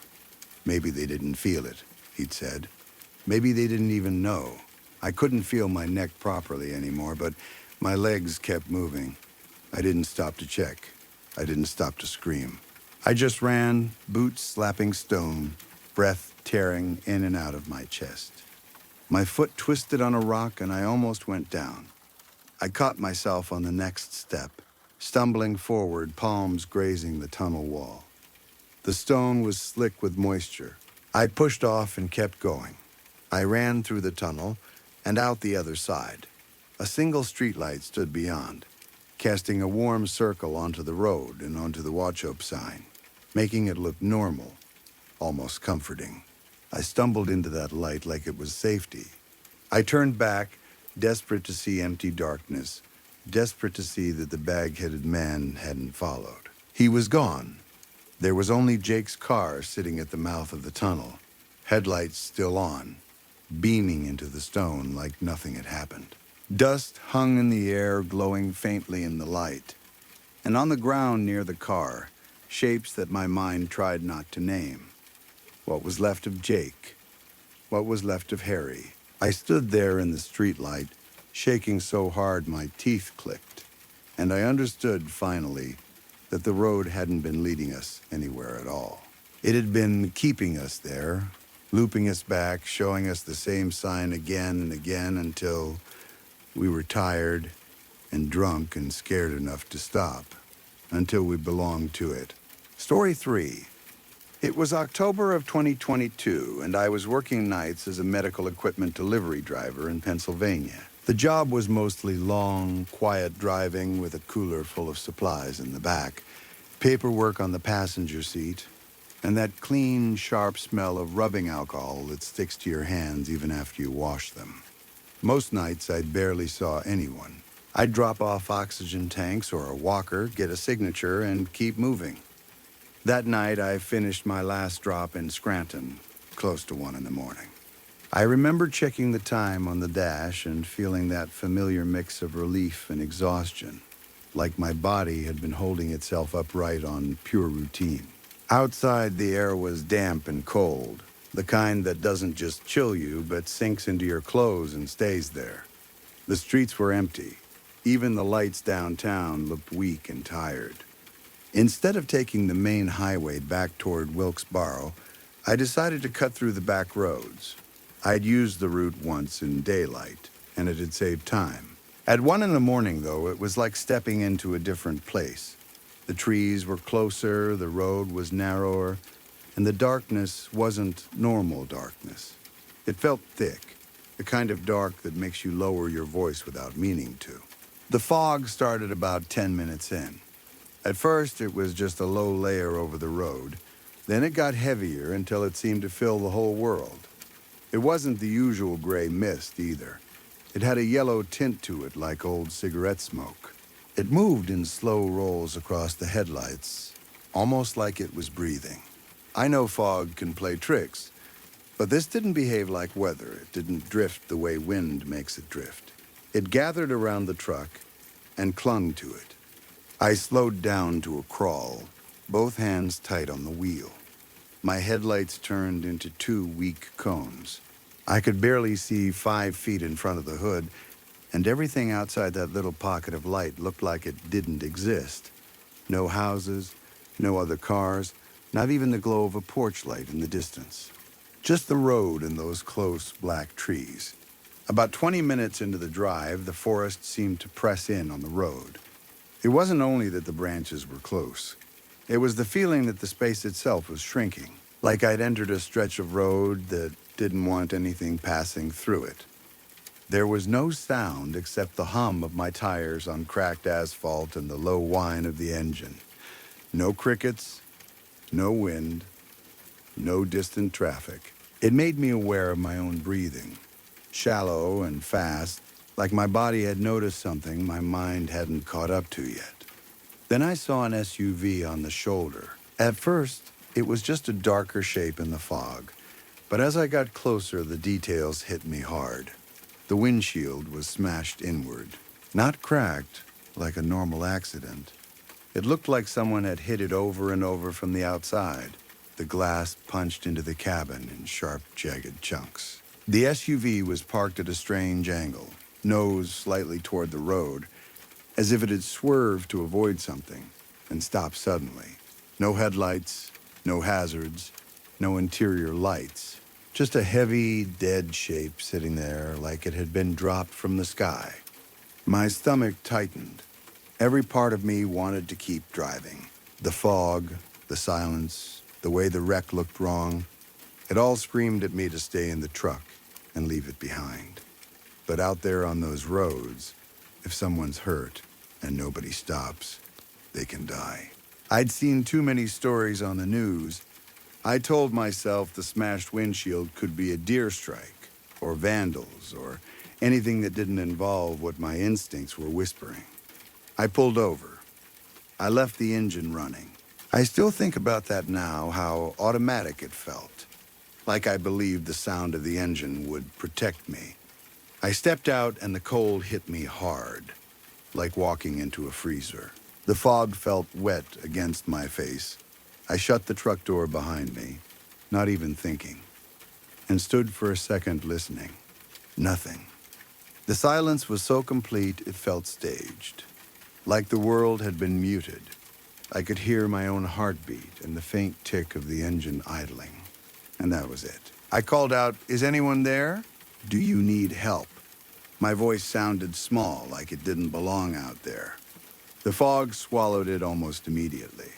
Maybe they didn't feel it, he'd said. Maybe they didn't even know. I couldn't feel my neck properly anymore, but my legs kept moving. I didn't stop to check. I didn't stop to scream. I just ran, boots slapping stone, breath tearing in and out of my chest. My foot twisted on a rock and I almost went down. I caught myself on the next step, stumbling forward, palms grazing the tunnel wall. The stone was slick with moisture. I pushed off and kept going. I ran through the tunnel and out the other side. A single streetlight stood beyond, casting a warm circle onto the road and onto the Wauchope sign, making it look normal, almost comforting. I stumbled into that light like it was safety. I turned back, desperate to see empty darkness, desperate to see that the bag-headed man hadn't followed. He was gone. There was only Jake's car sitting at the mouth of the tunnel, headlights still on, beaming into the stone like nothing had happened. Dust hung in the air, glowing faintly in the light, and on the ground near the car, shapes that my mind tried not to name. What was left of Jake? What was left of Harry? I stood there in the streetlight, shaking so hard my teeth clicked, and I understood finally that the road hadn't been leading us anywhere at all. It had been keeping us there, looping us back, showing us the same sign again and again until we were tired and drunk and scared enough to stop, until we belonged to it. Story 3. It was October of 2022, and I was working nights as a medical equipment delivery driver in Pennsylvania. The job was mostly long, quiet driving with a cooler full of supplies in the back, paperwork on the passenger seat, and that clean, sharp smell of rubbing alcohol that sticks to your hands even after you wash them. Most nights, I barely saw anyone. I'd drop off oxygen tanks or a walker, get a signature, and keep moving. That night, I finished my last drop in Scranton, close to 1 in the morning. I remember checking the time on the dash and feeling that familiar mix of relief and exhaustion, like my body had been holding itself upright on pure routine. Outside, the air was damp and cold, the kind that doesn't just chill you, but sinks into your clothes and stays there. The streets were empty. Even the lights downtown looked weak and tired. Instead of taking the main highway back toward Wilkes-Barre, I decided to cut through the back roads. I'd used the route once in daylight, and it had saved time. At 1 in the morning, though, it was like stepping into a different place. The trees were closer, the road was narrower, and the darkness wasn't normal darkness. It felt thick, the kind of dark that makes you lower your voice without meaning to. The fog started about 10 minutes in. At first, it was just a low layer over the road. Then it got heavier until it seemed to fill the whole world. It wasn't the usual gray mist, either. It had a yellow tint to it like old cigarette smoke. It moved in slow rolls across the headlights, almost like it was breathing. I know fog can play tricks, but this didn't behave like weather. It didn't drift the way wind makes it drift. It gathered around the truck and clung to it. I slowed down to a crawl, both hands tight on the wheel. My headlights turned into 2 weak cones. I could barely see 5 feet in front of the hood, and everything outside that little pocket of light looked like it didn't exist. No houses, no other cars, not even the glow of a porch light in the distance. Just the road and those close black trees. About 20 minutes into the drive, the forest seemed to press in on the road. It wasn't only that the branches were close. It was the feeling that the space itself was shrinking, like I'd entered a stretch of road that didn't want anything passing through it. There was no sound except the hum of my tires on cracked asphalt and the low whine of the engine. No crickets, no wind, no distant traffic. It made me aware of my own breathing, shallow and fast, like my body had noticed something my mind hadn't caught up to yet. Then I saw an SUV on the shoulder. At first, it was just a darker shape in the fog, but as I got closer, the details hit me hard. The windshield was smashed inward, not cracked like a normal accident. It looked like someone had hit it over and over from the outside, the glass punched into the cabin in sharp, jagged chunks. The SUV was parked at a strange angle, nose slightly toward the road, as if it had swerved to avoid something, and stopped suddenly. No headlights, no hazards, no interior lights. Just a heavy, dead shape sitting there like it had been dropped from the sky. My stomach tightened. Every part of me wanted to keep driving. The fog, the silence, the way the wreck looked wrong, it all screamed at me to stay in the truck and leave it behind. But out there on those roads, if someone's hurt and nobody stops, they can die. I'd seen too many stories on the news. I told myself the smashed windshield could be a deer strike, or vandals, or anything that didn't involve what my instincts were whispering. I pulled over. I left the engine running. I still think about that now, how automatic it felt, like I believed the sound of the engine would protect me. I stepped out and the cold hit me hard, like walking into a freezer. The fog felt wet against my face. I shut the truck door behind me, not even thinking, and stood for a second listening. Nothing. The silence was so complete it felt staged, like the world had been muted. I could hear my own heartbeat and the faint tick of the engine idling, and that was it. I called out, "Is anyone there? Do you need help?" My voice sounded small, like it didn't belong out there. The fog swallowed it almost immediately.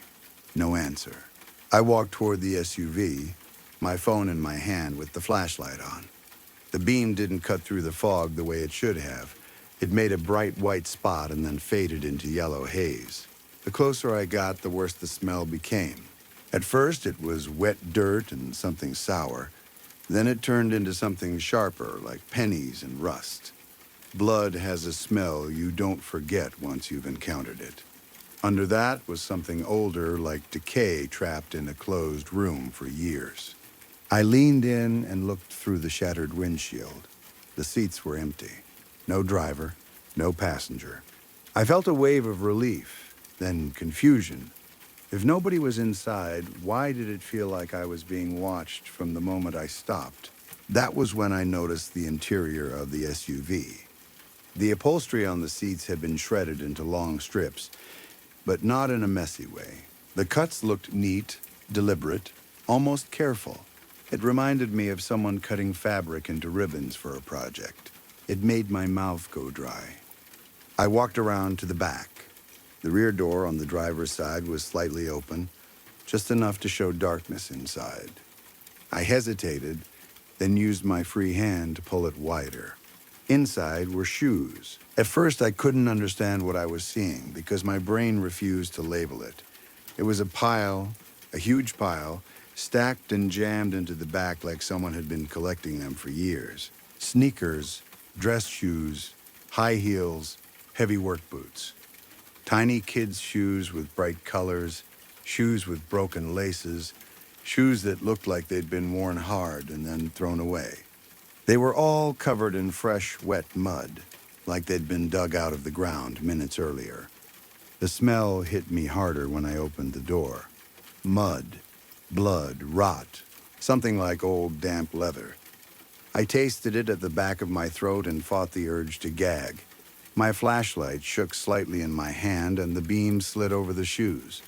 No answer. I walked toward the SUV, my phone in my hand with the flashlight on. The beam didn't cut through the fog the way it should have. It made a bright white spot and then faded into yellow haze. The closer I got, the worse the smell became. At first, it was wet dirt and something sour. Then it turned into something sharper, like pennies and rust. Blood has a smell you don't forget once you've encountered it. Under that was something older, like decay trapped in a closed room for years. I leaned in and looked through the shattered windshield. The seats were empty. No driver, no passenger. I felt a wave of relief, then confusion. If nobody was inside, why did it feel like I was being watched from the moment I stopped? That was when I noticed the interior of the SUV. The upholstery on the seats had been shredded into long strips, but not in a messy way. The cuts looked neat, deliberate, almost careful. It reminded me of someone cutting fabric into ribbons for a project. It made my mouth go dry. I walked around to the back. The rear door on the driver's side was slightly open, just enough to show darkness inside. I hesitated, then used my free hand to pull it wider. Inside were shoes. At first, I couldn't understand what I was seeing because my brain refused to label it. It was a huge pile, stacked and jammed into the back like someone had been collecting them for years. Sneakers, dress shoes, high heels, heavy work boots. Tiny kids' shoes with bright colors, shoes with broken laces, shoes that looked like they'd been worn hard and then thrown away. They were all covered in fresh, wet mud, like they'd been dug out of the ground minutes earlier. The smell hit me harder when I opened the door. Mud, blood, rot, something like old damp leather. I tasted it at the back of my throat and fought the urge to gag. My flashlight shook slightly in my hand and the beam slid over the shoes.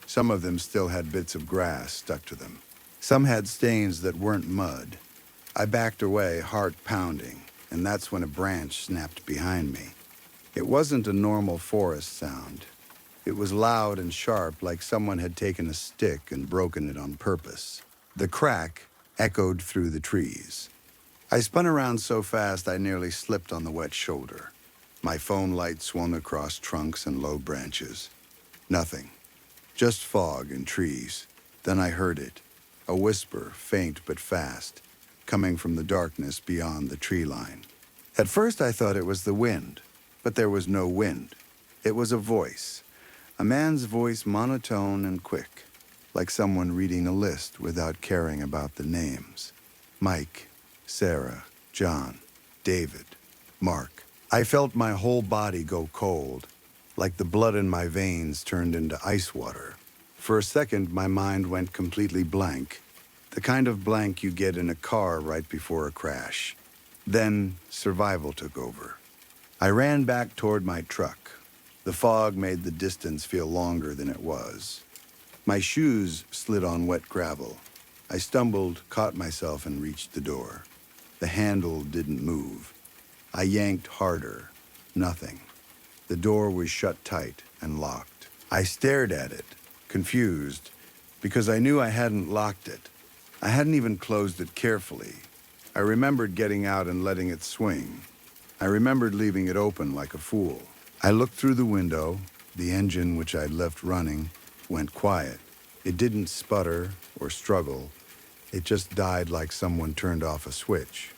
Some of them still had bits of grass stuck to them. Some had stains that weren't mud. I backed away, heart pounding, and that's when a branch snapped behind me. It wasn't a normal forest sound. It was loud and sharp, like someone had taken a stick and broken it on purpose. The crack echoed through the trees. I spun around so fast I nearly slipped on the wet shoulder. My phone light swung across trunks and low branches. Nothing. Just fog and trees. Then I heard it. A whisper, faint but fast, coming from the darkness beyond the tree line. At first I thought it was the wind, but there was no wind. It was a voice. A man's voice, monotone and quick, like someone reading a list without caring about the names. Mike, Sarah, John, David, Mark. I felt my whole body go cold, like the blood in my veins turned into ice water. For a second, my mind went completely blank, the kind of blank you get in a car right before a crash. Then, survival took over. I ran back toward my truck. The fog made the distance feel longer than it was. My shoes slid on wet gravel. I stumbled, caught myself, and reached the door. The handle didn't move. I yanked harder. Nothing. The door was shut tight and locked. I stared at it, confused, because I knew I hadn't locked it. I hadn't even closed it carefully. I remembered getting out and letting it swing. I remembered leaving it open like a fool. I looked through the window. The engine, which I'd left running, went quiet. It didn't sputter or struggle. It just died like someone turned off a switch.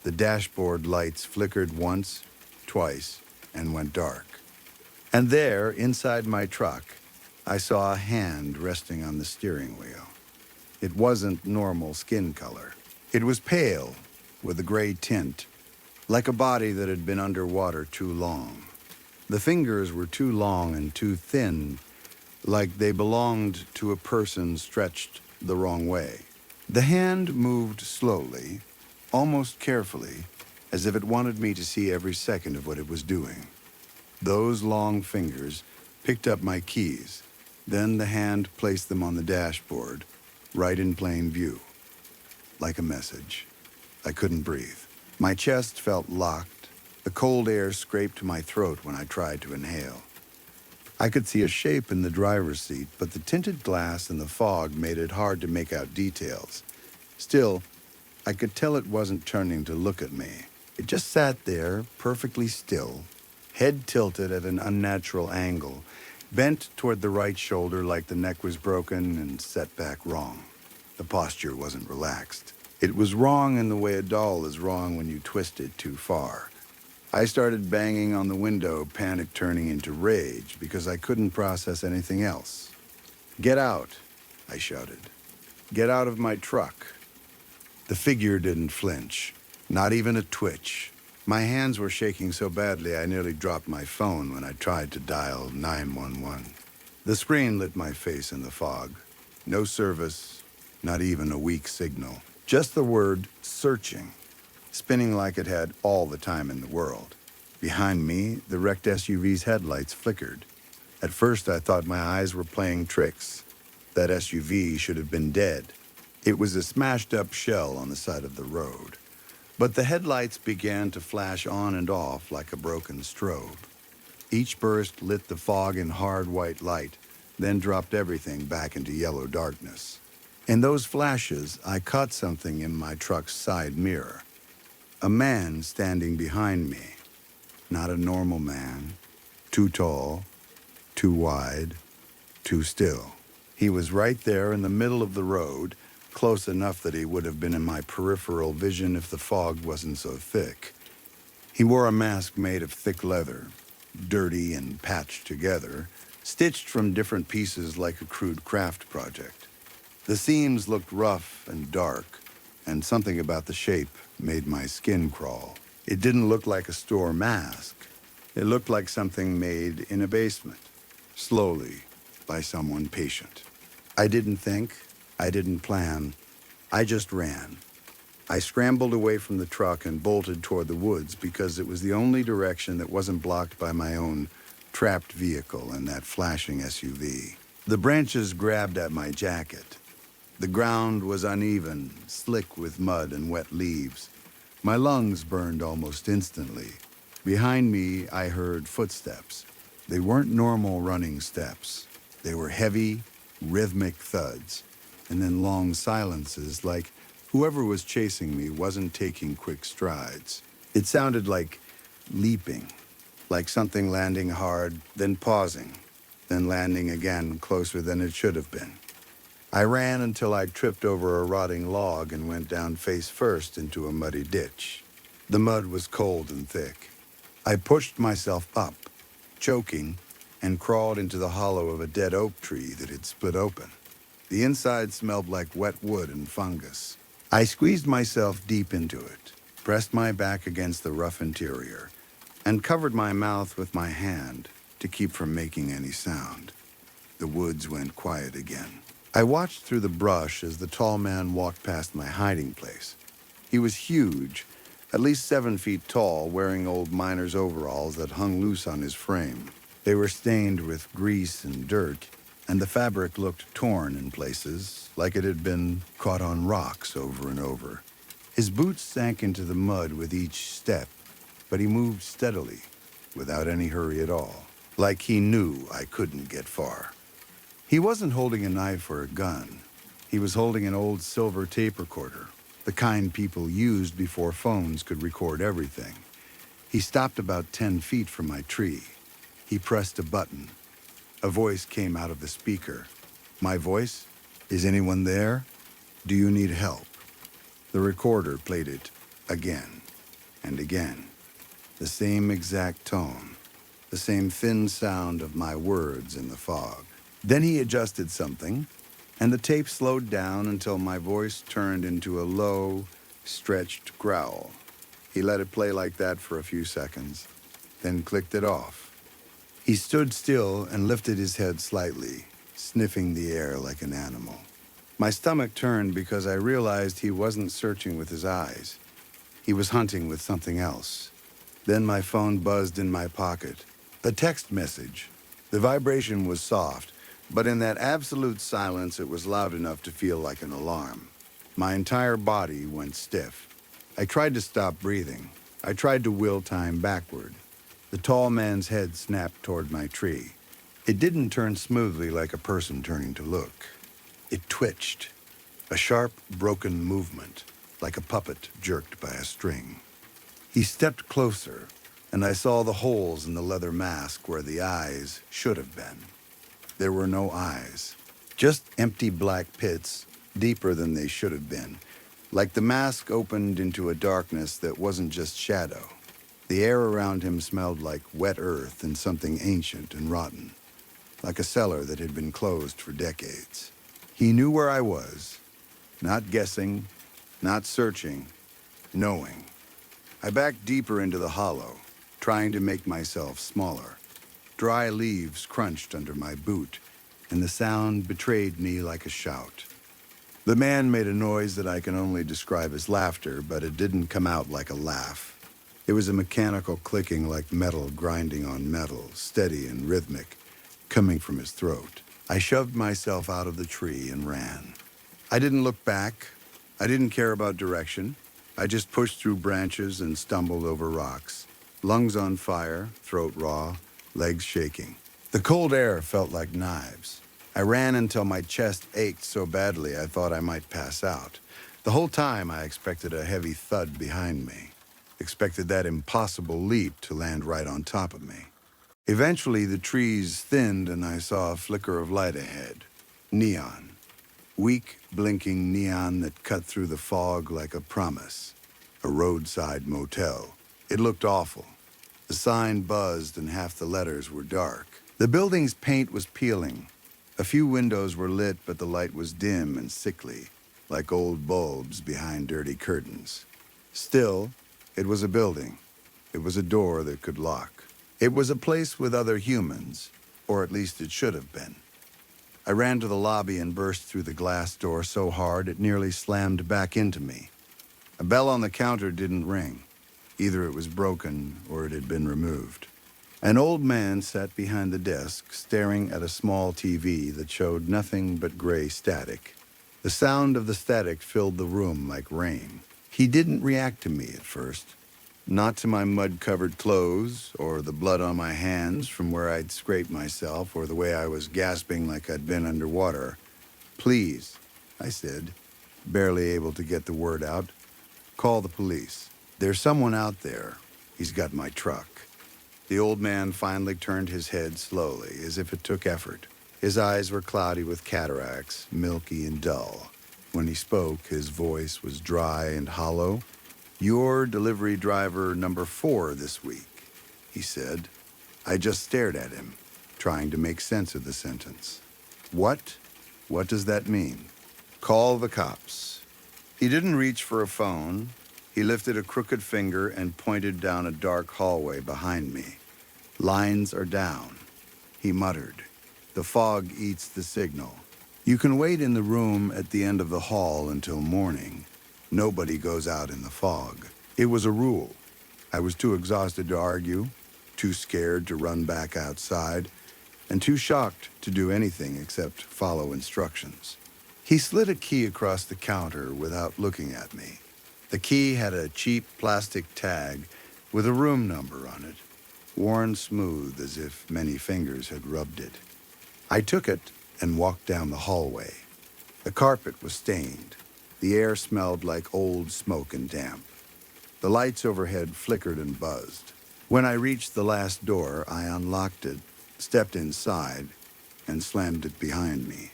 The dashboard lights flickered once, twice, and went dark. And there, inside my truck, I saw a hand resting on the steering wheel. It wasn't normal skin color. It was pale, with a gray tint, like a body that had been underwater too long. The fingers were too long and too thin, like they belonged to a person stretched the wrong way. The hand moved slowly, almost carefully, as if it wanted me to see every second of what it was doing. Those long fingers picked up my keys. Then the hand placed them on the dashboard, right in plain view. Like a message. I couldn't breathe. My chest felt locked. The cold air scraped my throat when I tried to inhale. I could see a shape in the driver's seat, but the tinted glass and the fog made it hard to make out details. Still, I could tell it wasn't turning to look at me. It just sat there, perfectly still, head tilted at an unnatural angle, bent toward the right shoulder like the neck was broken and set back wrong. The posture wasn't relaxed. It was wrong in the way a doll is wrong when you twist it too far. I started banging on the window, panic turning into rage because I couldn't process anything else. "Get out," I shouted. "Get out of my truck." The figure didn't flinch, not even a twitch. My hands were shaking so badly I nearly dropped my phone when I tried to dial 911. The screen lit my face in the fog. No service, not even a weak signal. Just the word "searching," spinning like it had all the time in the world. Behind me, the wrecked SUV's headlights flickered. At first, I thought my eyes were playing tricks. That SUV should have been dead. It was a smashed-up shell on the side of the road. But the headlights began to flash on and off like a broken strobe. Each burst lit the fog in hard white light, then dropped everything back into yellow darkness. In those flashes, I caught something in my truck's side mirror. A man standing behind me. Not a normal man. Too tall, too wide, too still. He was right there in the middle of the road, close enough that he would have been in my peripheral vision if the fog wasn't so thick. He wore a mask made of thick leather, dirty and patched together, stitched from different pieces like a crude craft project. The seams looked rough and dark, and something about the shape made my skin crawl. It didn't look like a store mask. It looked like something made in a basement, slowly, by someone patient. I didn't think. I didn't plan. I just ran. I scrambled away from the truck and bolted toward the woods because it was the only direction that wasn't blocked by my own trapped vehicle and that flashing SUV. The branches grabbed at my jacket. The ground was uneven, slick with mud and wet leaves. My lungs burned almost instantly. Behind me, I heard footsteps. They weren't normal running steps. They were heavy, rhythmic thuds, and then long silences like whoever was chasing me wasn't taking quick strides. It sounded like leaping, like something landing hard, then pausing, then landing again closer than it should have been. I ran until I tripped over a rotting log and went down face first into a muddy ditch. The mud was cold and thick. I pushed myself up, choking, and crawled into the hollow of a dead oak tree that had split open. The inside smelled like wet wood and fungus. I squeezed myself deep into it, pressed my back against the rough interior, and covered my mouth with my hand to keep from making any sound. The woods went quiet again. I watched through the brush as the tall man walked past my hiding place. He was huge, at least 7 feet tall, wearing old miner's overalls that hung loose on his frame. They were stained with grease and dirt, and the fabric looked torn in places, like it had been caught on rocks over and over. His boots sank into the mud with each step, but he moved steadily, without any hurry at all, like he knew I couldn't get far. He wasn't holding a knife or a gun. He was holding an old silver tape recorder, the kind people used before phones could record everything. He stopped about 10 feet from my tree. He pressed a button. A voice came out of the speaker. My voice? "Is anyone there? Do you need help?" The recorder played it again and again. The same exact tone, the same thin sound of my words in the fog. Then he adjusted something, and the tape slowed down until my voice turned into a low, stretched growl. He let it play like that for a few seconds, then clicked it off. He stood still and lifted his head slightly, sniffing the air like an animal. My stomach turned because I realized he wasn't searching with his eyes. He was hunting with something else. Then my phone buzzed in my pocket. A text message. The vibration was soft, but in that absolute silence it was loud enough to feel like an alarm. My entire body went stiff. I tried to stop breathing. I tried to will time backward. The tall man's head snapped toward my tree. It didn't turn smoothly like a person turning to look. It twitched, a sharp, broken movement, like a puppet jerked by a string. He stepped closer, and I saw the holes in the leather mask where the eyes should have been. There were no eyes, just empty black pits, deeper than they should have been, like the mask opened into a darkness that wasn't just shadow. The air around him smelled like wet earth and something ancient and rotten, like a cellar that had been closed for decades. He knew where I was, not guessing, not searching, knowing. I backed deeper into the hollow, trying to make myself smaller. Dry leaves crunched under my boot, and the sound betrayed me like a shout. The man made a noise that I can only describe as laughter, but it didn't come out like a laugh. It was a mechanical clicking like metal grinding on metal, steady and rhythmic, coming from his throat. I shoved myself out of the tree and ran. I didn't look back. I didn't care about direction. I just pushed through branches and stumbled over rocks, lungs on fire, throat raw, legs shaking. The cold air felt like knives. I ran until my chest ached so badly I thought I might pass out. The whole time I expected a heavy thud behind me, expected that impossible leap to land right on top of me. Eventually, the trees thinned and I saw a flicker of light ahead. Neon. Weak, blinking neon that cut through the fog like a promise. A roadside motel. It looked awful. The sign buzzed and half the letters were dark. The building's paint was peeling. A few windows were lit, but the light was dim and sickly, like old bulbs behind dirty curtains. Still, it was a building. It was a door that could lock. It was a place with other humans, or at least it should have been. I ran to the lobby and burst through the glass door so hard it nearly slammed back into me. A bell on the counter didn't ring. Either it was broken or it had been removed. An old man sat behind the desk, staring at a small TV that showed nothing but gray static. The sound of the static filled the room like rain. He didn't react to me at first. Not to my mud-covered clothes, or the blood on my hands from where I'd scraped myself, or the way I was gasping like I'd been underwater. "Please," I said, barely able to get the word out. "Call the police. There's someone out there. He's got my truck." The old man finally turned his head slowly, as if it took effort. His eyes were cloudy with cataracts, milky and dull. When he spoke, his voice was dry and hollow. "You're delivery driver number 4 this week," he said. I just stared at him, trying to make sense of the sentence. What? What does that mean? "Call the cops." He didn't reach for a phone. He lifted a crooked finger and pointed down a dark hallway behind me. "Lines are down," he muttered. "The fog eats the signal. You can wait in the room at the end of the hall until morning. Nobody goes out in the fog." It was a rule. I was too exhausted to argue, too scared to run back outside, and too shocked to do anything except follow instructions. He slid a key across the counter without looking at me. The key had a cheap plastic tag with a room number on it, worn smooth as if many fingers had rubbed it. I took it and walked down the hallway. The carpet was stained. The air smelled like old smoke and damp. The lights overhead flickered and buzzed. When I reached the last door, I unlocked it, stepped inside, and slammed it behind me.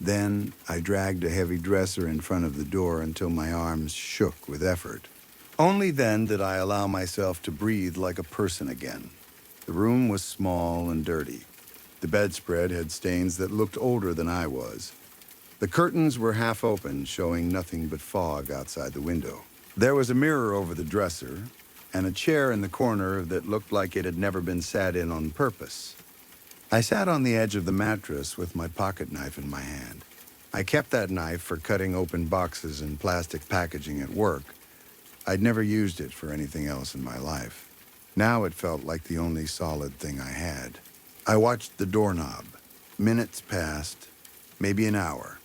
Then I dragged a heavy dresser in front of the door until my arms shook with effort. Only then did I allow myself to breathe like a person again. The room was small and dirty. The bedspread had stains that looked older than I was. The curtains were half open, showing nothing but fog outside the window. There was a mirror over the dresser, and a chair in the corner that looked like it had never been sat in on purpose. I sat on the edge of the mattress with my pocket knife in my hand. I kept that knife for cutting open boxes and plastic packaging at work. I'd never used it for anything else in my life. Now it felt like the only solid thing I had. I watched the doorknob. Minutes passed, maybe an hour.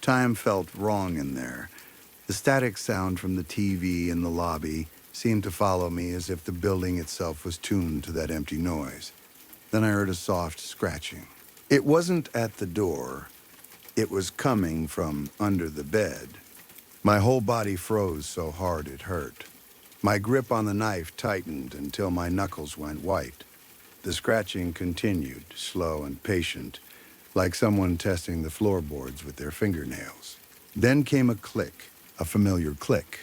Time felt wrong in there. The static sound from the TV in the lobby seemed to follow me as if the building itself was tuned to that empty noise. Then I heard a soft scratching. It wasn't at the door. It was coming from under the bed. My whole body froze so hard it hurt. My grip on the knife tightened until my knuckles went white. The scratching continued, slow and patient, like someone testing the floorboards with their fingernails. Then came a click, a familiar click.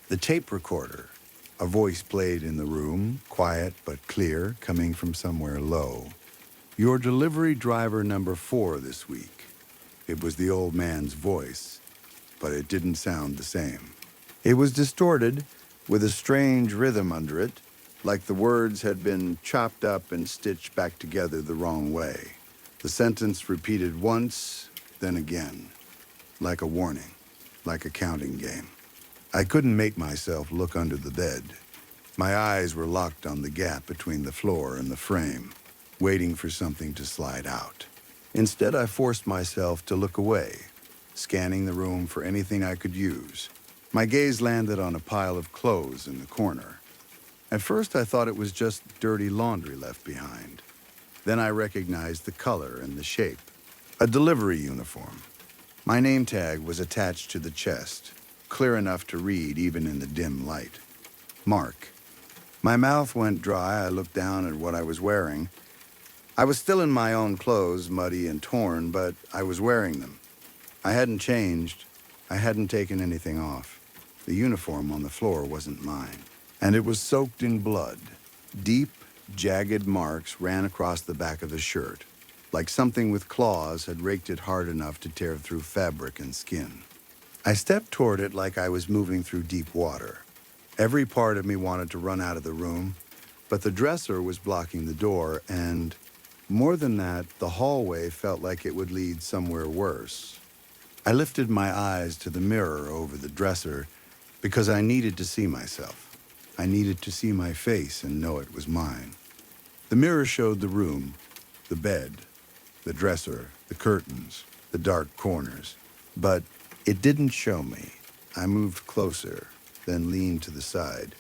The tape recorder. A voice played in the room, quiet but clear, coming from somewhere low. "Your delivery driver number 4 this week." It was the old man's voice, but it didn't sound the same. It was distorted, with a strange rhythm under it, like the words had been chopped up and stitched back together the wrong way. The sentence repeated once, then again, like a warning, like a counting game. I couldn't make myself look under the bed. My eyes were locked on the gap between the floor and the frame, waiting for something to slide out. Instead, I forced myself to look away, scanning the room for anything I could use. My gaze landed on a pile of clothes in the corner. At first, I thought it was just dirty laundry left behind. Then I recognized the color and the shape. A delivery uniform. My name tag was attached to the chest, clear enough to read even in the dim light. Mark. My mouth went dry. I looked down at what I was wearing. I was still in my own clothes, muddy and torn, but I was wearing them. I hadn't changed. I hadn't taken anything off. The uniform on the floor wasn't mine. And it was soaked in blood. Deep, jagged marks ran across the back of the shirt, like something with claws had raked it hard enough to tear through fabric and skin. I stepped toward it like I was moving through deep water. Every part of me wanted to run out of the room, but the dresser was blocking the door, and more than that, the hallway felt like it would lead somewhere worse. I lifted my eyes to the mirror over the dresser because I needed to see myself. I needed to see my face and know it was mine. The mirror showed the room, the bed, the dresser, the curtains, the dark corners, but it didn't show me. I moved closer, then leaned to the side.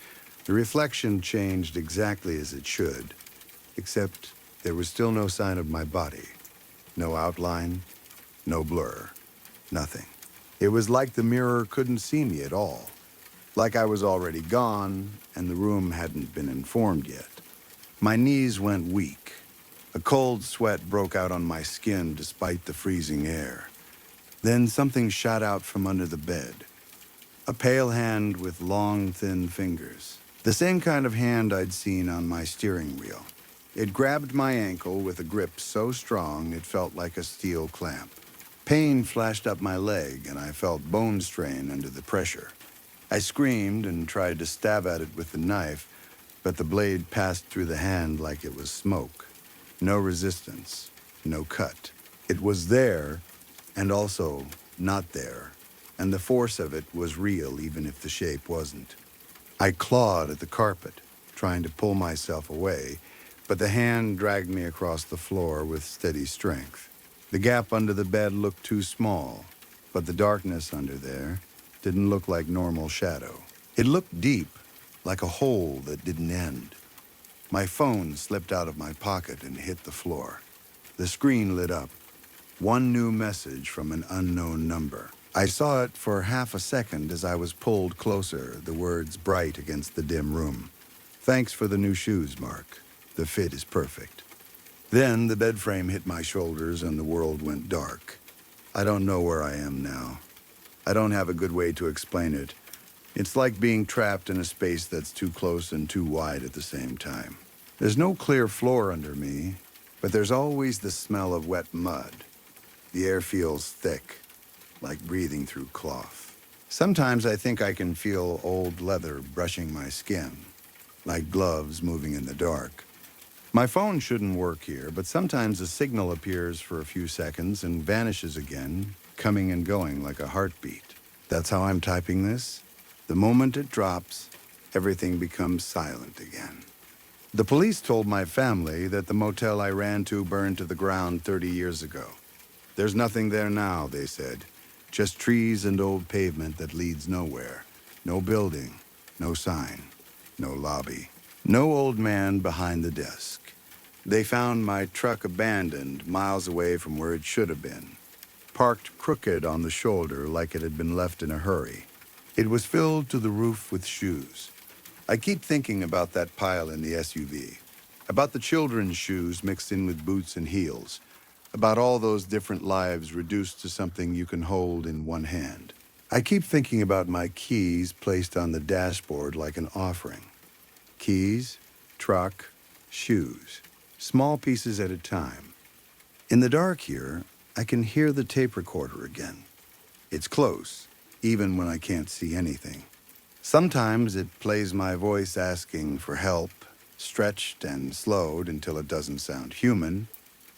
The reflection changed exactly as it should, except there was still no sign of my body. No outline, no blur, nothing. It was like the mirror couldn't see me at all, like I was already gone and the room hadn't been informed yet. My knees went weak. A cold sweat broke out on my skin despite the freezing air. Then something shot out from under the bed. A pale hand with long, thin fingers. The same kind of hand I'd seen on my steering wheel. It grabbed my ankle with a grip so strong it felt like a steel clamp. Pain flashed up my leg and I felt bone strain under the pressure. I screamed and tried to stab at it with the knife, but the blade passed through the hand like it was smoke. No resistance, no cut. It was there, and also not there, and the force of it was real even if the shape wasn't. I clawed at the carpet, trying to pull myself away, but the hand dragged me across the floor with steady strength. The gap under the bed looked too small, but the darkness under there didn't look like normal shadow. It looked deep, like a hole that didn't end. My phone slipped out of my pocket and hit the floor. The screen lit up. One new message from an unknown number. I saw it for half a second as I was pulled closer, the words bright against the dim room. "Thanks for the new shoes, Mark. The fit is perfect." Then the bed frame hit my shoulders and the world went dark. I don't know where I am now. I don't have a good way to explain it. It's like being trapped in a space that's too close and too wide at the same time. There's no clear floor under me, But there's always the smell of wet mud. The air feels thick, like breathing through cloth. Sometimes I think I can feel old leather brushing my skin, like gloves moving in the dark. My phone shouldn't work here, but sometimes a signal appears for a few seconds and vanishes again, coming and going like a heartbeat. That's how I'm typing this. The moment it drops, everything becomes silent again. The police told my family that the motel I ran to burned to the ground 30 years ago. There's nothing there now, they said. Just trees and old pavement that leads nowhere. No building, no sign, no lobby. No old man behind the desk. They found my truck abandoned miles away from where it should have been, parked crooked on the shoulder like it had been left in a hurry. It was filled to the roof with shoes. I keep thinking about that pile in the SUV, about the children's shoes mixed in with boots and heels, about all those different lives reduced to something you can hold in one hand. I keep thinking about my keys placed on the dashboard like an offering. Keys, truck, shoes, small pieces at a time. In the dark here, I can hear the tape recorder again. It's close, even when I can't see anything. Sometimes it plays my voice asking for help, stretched and slowed until it doesn't sound human.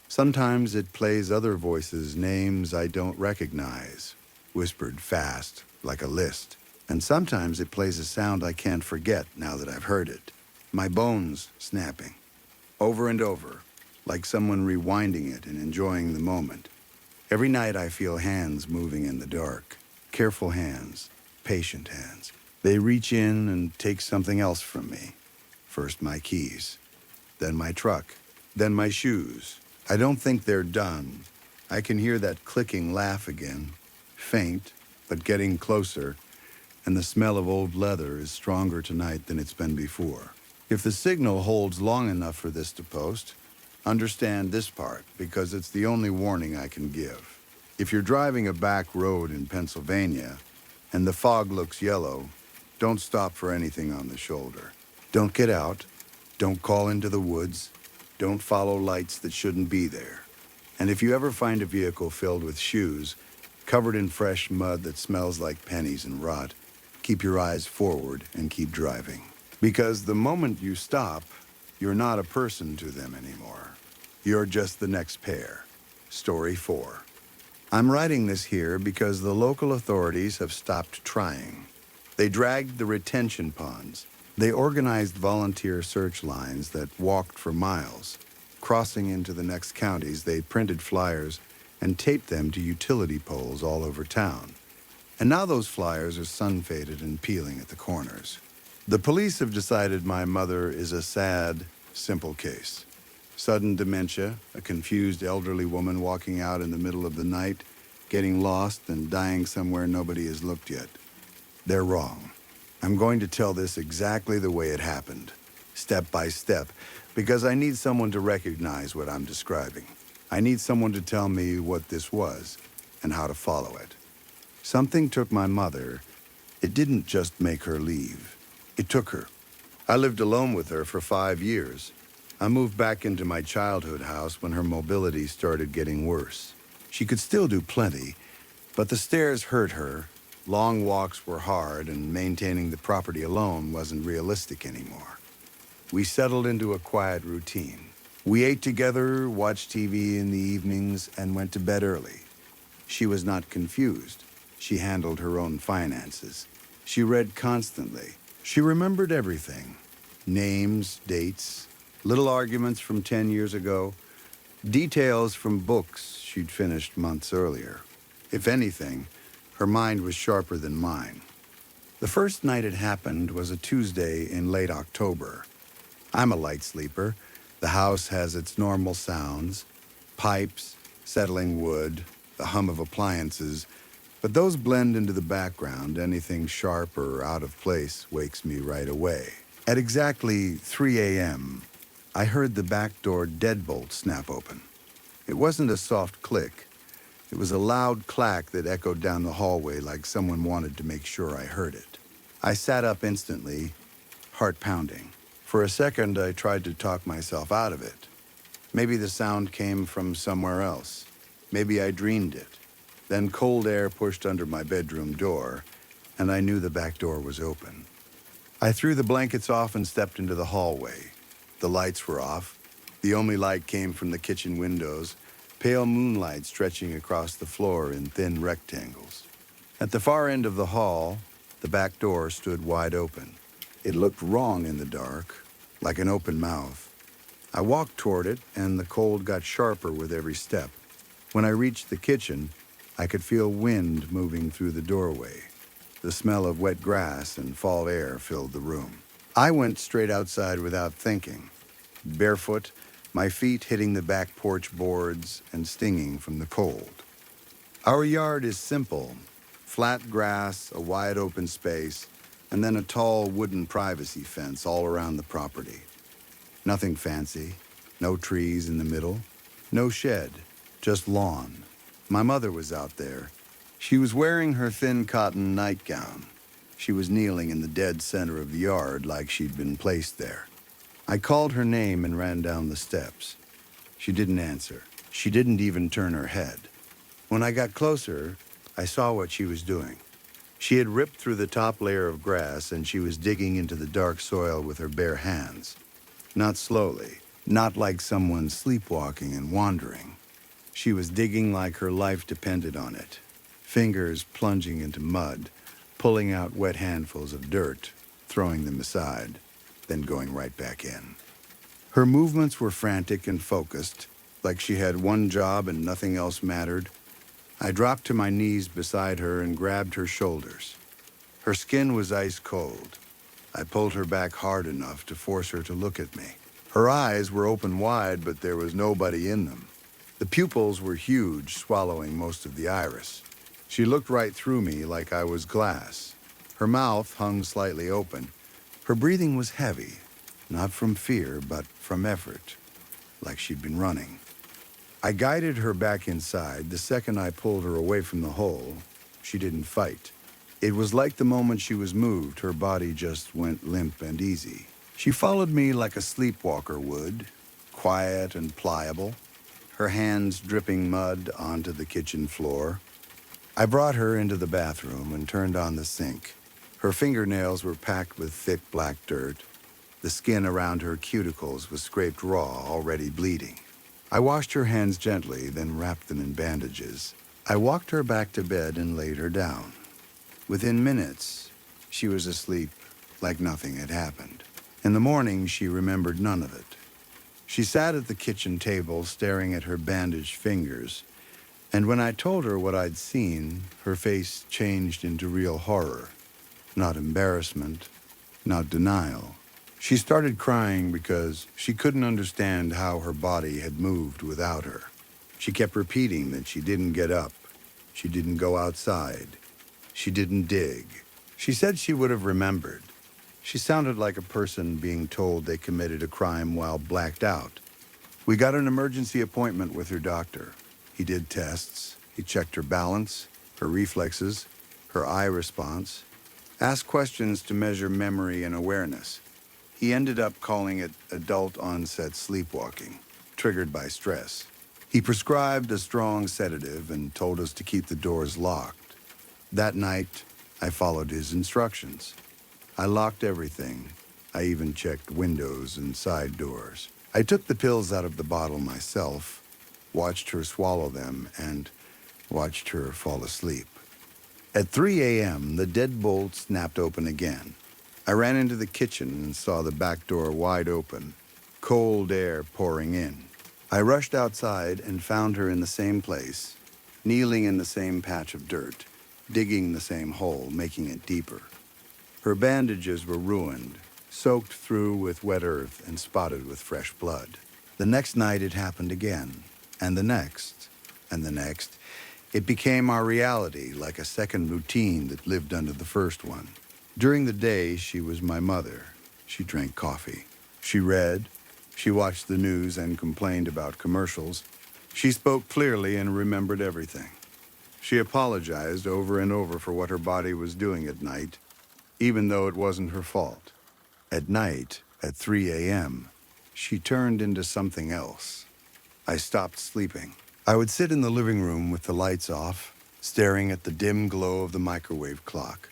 Sometimes it plays other voices, names I don't recognize, whispered fast, like a list. And sometimes it plays a sound I can't forget now that I've heard it. My bones snapping, over and over, like someone rewinding it and enjoying the moment. Every night I feel hands moving in the dark, careful hands, patient hands. They reach in and take something else from me. First my keys, then my truck, then my shoes. I don't think they're done. I can hear that clicking laugh again, faint, but getting closer, and the smell of old leather is stronger tonight than it's been before. If the signal holds long enough for this to post, understand this part, because it's the only warning I can give. If you're driving a back road in Pennsylvania and the fog looks yellow, don't stop for anything on the shoulder. Don't get out. Don't call into the woods. Don't follow lights that shouldn't be there. And if you ever find a vehicle filled with shoes, covered in fresh mud that smells like pennies and rot, keep your eyes forward and keep driving. Because the moment you stop, you're not a person to them anymore. You're just the next pair. Story 4. I'm writing this here because the local authorities have stopped trying. They dragged the retention ponds. They organized volunteer search lines that walked for miles. Crossing into the next counties, they printed flyers and taped them to utility poles all over town. And now those flyers are sun-faded and peeling at the corners. The police have decided my mother is a sad, simple case. Sudden dementia, a confused elderly woman walking out in the middle of the night, getting lost and dying somewhere nobody has looked yet. They're wrong. I'm going to tell this exactly the way it happened, step by step, because I need someone to recognize what I'm describing. I need someone to tell me what this was and how to follow it. Something took my mother. It didn't just make her leave. It took her. I lived alone with her for 5 years. I moved back into my childhood house when her mobility started getting worse. She could still do plenty, but the stairs hurt her. Long walks were hard, and maintaining the property alone wasn't realistic anymore. We settled into a quiet routine. We ate together, watched TV in the evenings, and went to bed early. She was not confused. She handled her own finances. She read constantly. She remembered everything. Names, dates, little arguments from 10 years ago, details from books she'd finished months earlier. If anything, her mind was sharper than mine. The first night it happened was a Tuesday in late October. I'm a light sleeper. The house has its normal sounds, pipes, settling wood, the hum of appliances, but those blend into the background. Anything sharp or out of place wakes me right away. At exactly 3 a.m., I heard the back door deadbolt snap open. It wasn't a soft click. It was a loud clack that echoed down the hallway like someone wanted to make sure I heard it. I sat up instantly, heart pounding. For a second, I tried to talk myself out of it. Maybe the sound came from somewhere else. Maybe I dreamed it. Then cold air pushed under my bedroom door, and I knew the back door was open. I threw the blankets off and stepped into the hallway. The lights were off. The only light came from the kitchen windows, pale moonlight stretching across the floor in thin rectangles. At the far end of the hall, the back door stood wide open. It looked wrong in the dark, like an open mouth. I walked toward it, and the cold got sharper with every step. When I reached the kitchen, I could feel wind moving through the doorway. The smell of wet grass and fall air filled the room. I went straight outside without thinking, barefoot, my feet hitting the back porch boards and stinging from the cold. Our yard is simple: flat grass, a wide open space, and then a tall wooden privacy fence all around the property. Nothing fancy, no trees in the middle, no shed, just lawn. My mother was out there. She was wearing her thin cotton nightgown. She was kneeling in the dead center of the yard like she'd been placed there. I called her name and ran down the steps. She didn't answer. She didn't even turn her head. When I got closer, I saw what she was doing. She had ripped through the top layer of grass, and she was digging into the dark soil with her bare hands. Not slowly, not like someone sleepwalking and wandering. She was digging like her life depended on it, fingers plunging into mud, pulling out wet handfuls of dirt, throwing them aside, then going right back in. Her movements were frantic and focused, like she had one job and nothing else mattered. I dropped to my knees beside her and grabbed her shoulders. Her skin was ice cold. I pulled her back hard enough to force her to look at me. Her eyes were open wide, but there was nobody in them. The pupils were huge, swallowing most of the iris. She looked right through me like I was glass. Her mouth hung slightly open. Her breathing was heavy, not from fear, but from effort, like she'd been running. I guided her back inside. The second I pulled her away from the hole, she didn't fight. It was like the moment she was moved, her body just went limp and easy. She followed me like a sleepwalker would, quiet and pliable, her hands dripping mud onto the kitchen floor. I brought her into the bathroom and turned on the sink. Her fingernails were packed with thick black dirt. The skin around her cuticles was scraped raw, already bleeding. I washed her hands gently, then wrapped them in bandages. I walked her back to bed and laid her down. Within minutes, she was asleep like nothing had happened. In the morning, she remembered none of it. She sat at the kitchen table, staring at her bandaged fingers, and when I told her what I'd seen, her face changed into real horror. Not embarrassment, not denial. She started crying because she couldn't understand how her body had moved without her. She kept repeating that she didn't get up, she didn't go outside, she didn't dig. She said she would have remembered. She sounded like a person being told they committed a crime while blacked out. We got an emergency appointment with her doctor. He did tests. He checked her balance, her reflexes, her eye response, asked questions to measure memory and awareness. He ended up calling it adult-onset sleepwalking, triggered by stress. He prescribed a strong sedative and told us to keep the doors locked. That night, I followed his instructions. I locked everything. I even checked windows and side doors. I took the pills out of the bottle myself, watched her swallow them, and watched her fall asleep. At 3 a.m., the deadbolt snapped open again. I ran into the kitchen and saw the back door wide open, cold air pouring in. I rushed outside and found her in the same place, kneeling in the same patch of dirt, digging the same hole, making it deeper. Her bandages were ruined, soaked through with wet earth and spotted with fresh blood. The next night it happened again, and the next, and the next. It became our reality, like a second routine that lived under the first one. During the day, she was my mother. She drank coffee. She read. She watched the news and complained about commercials. She spoke clearly and remembered everything. She apologized over and over for what her body was doing at night, even though it wasn't her fault. At night, at 3 a.m., she turned into something else. I stopped sleeping. I would sit in the living room with the lights off, staring at the dim glow of the microwave clock.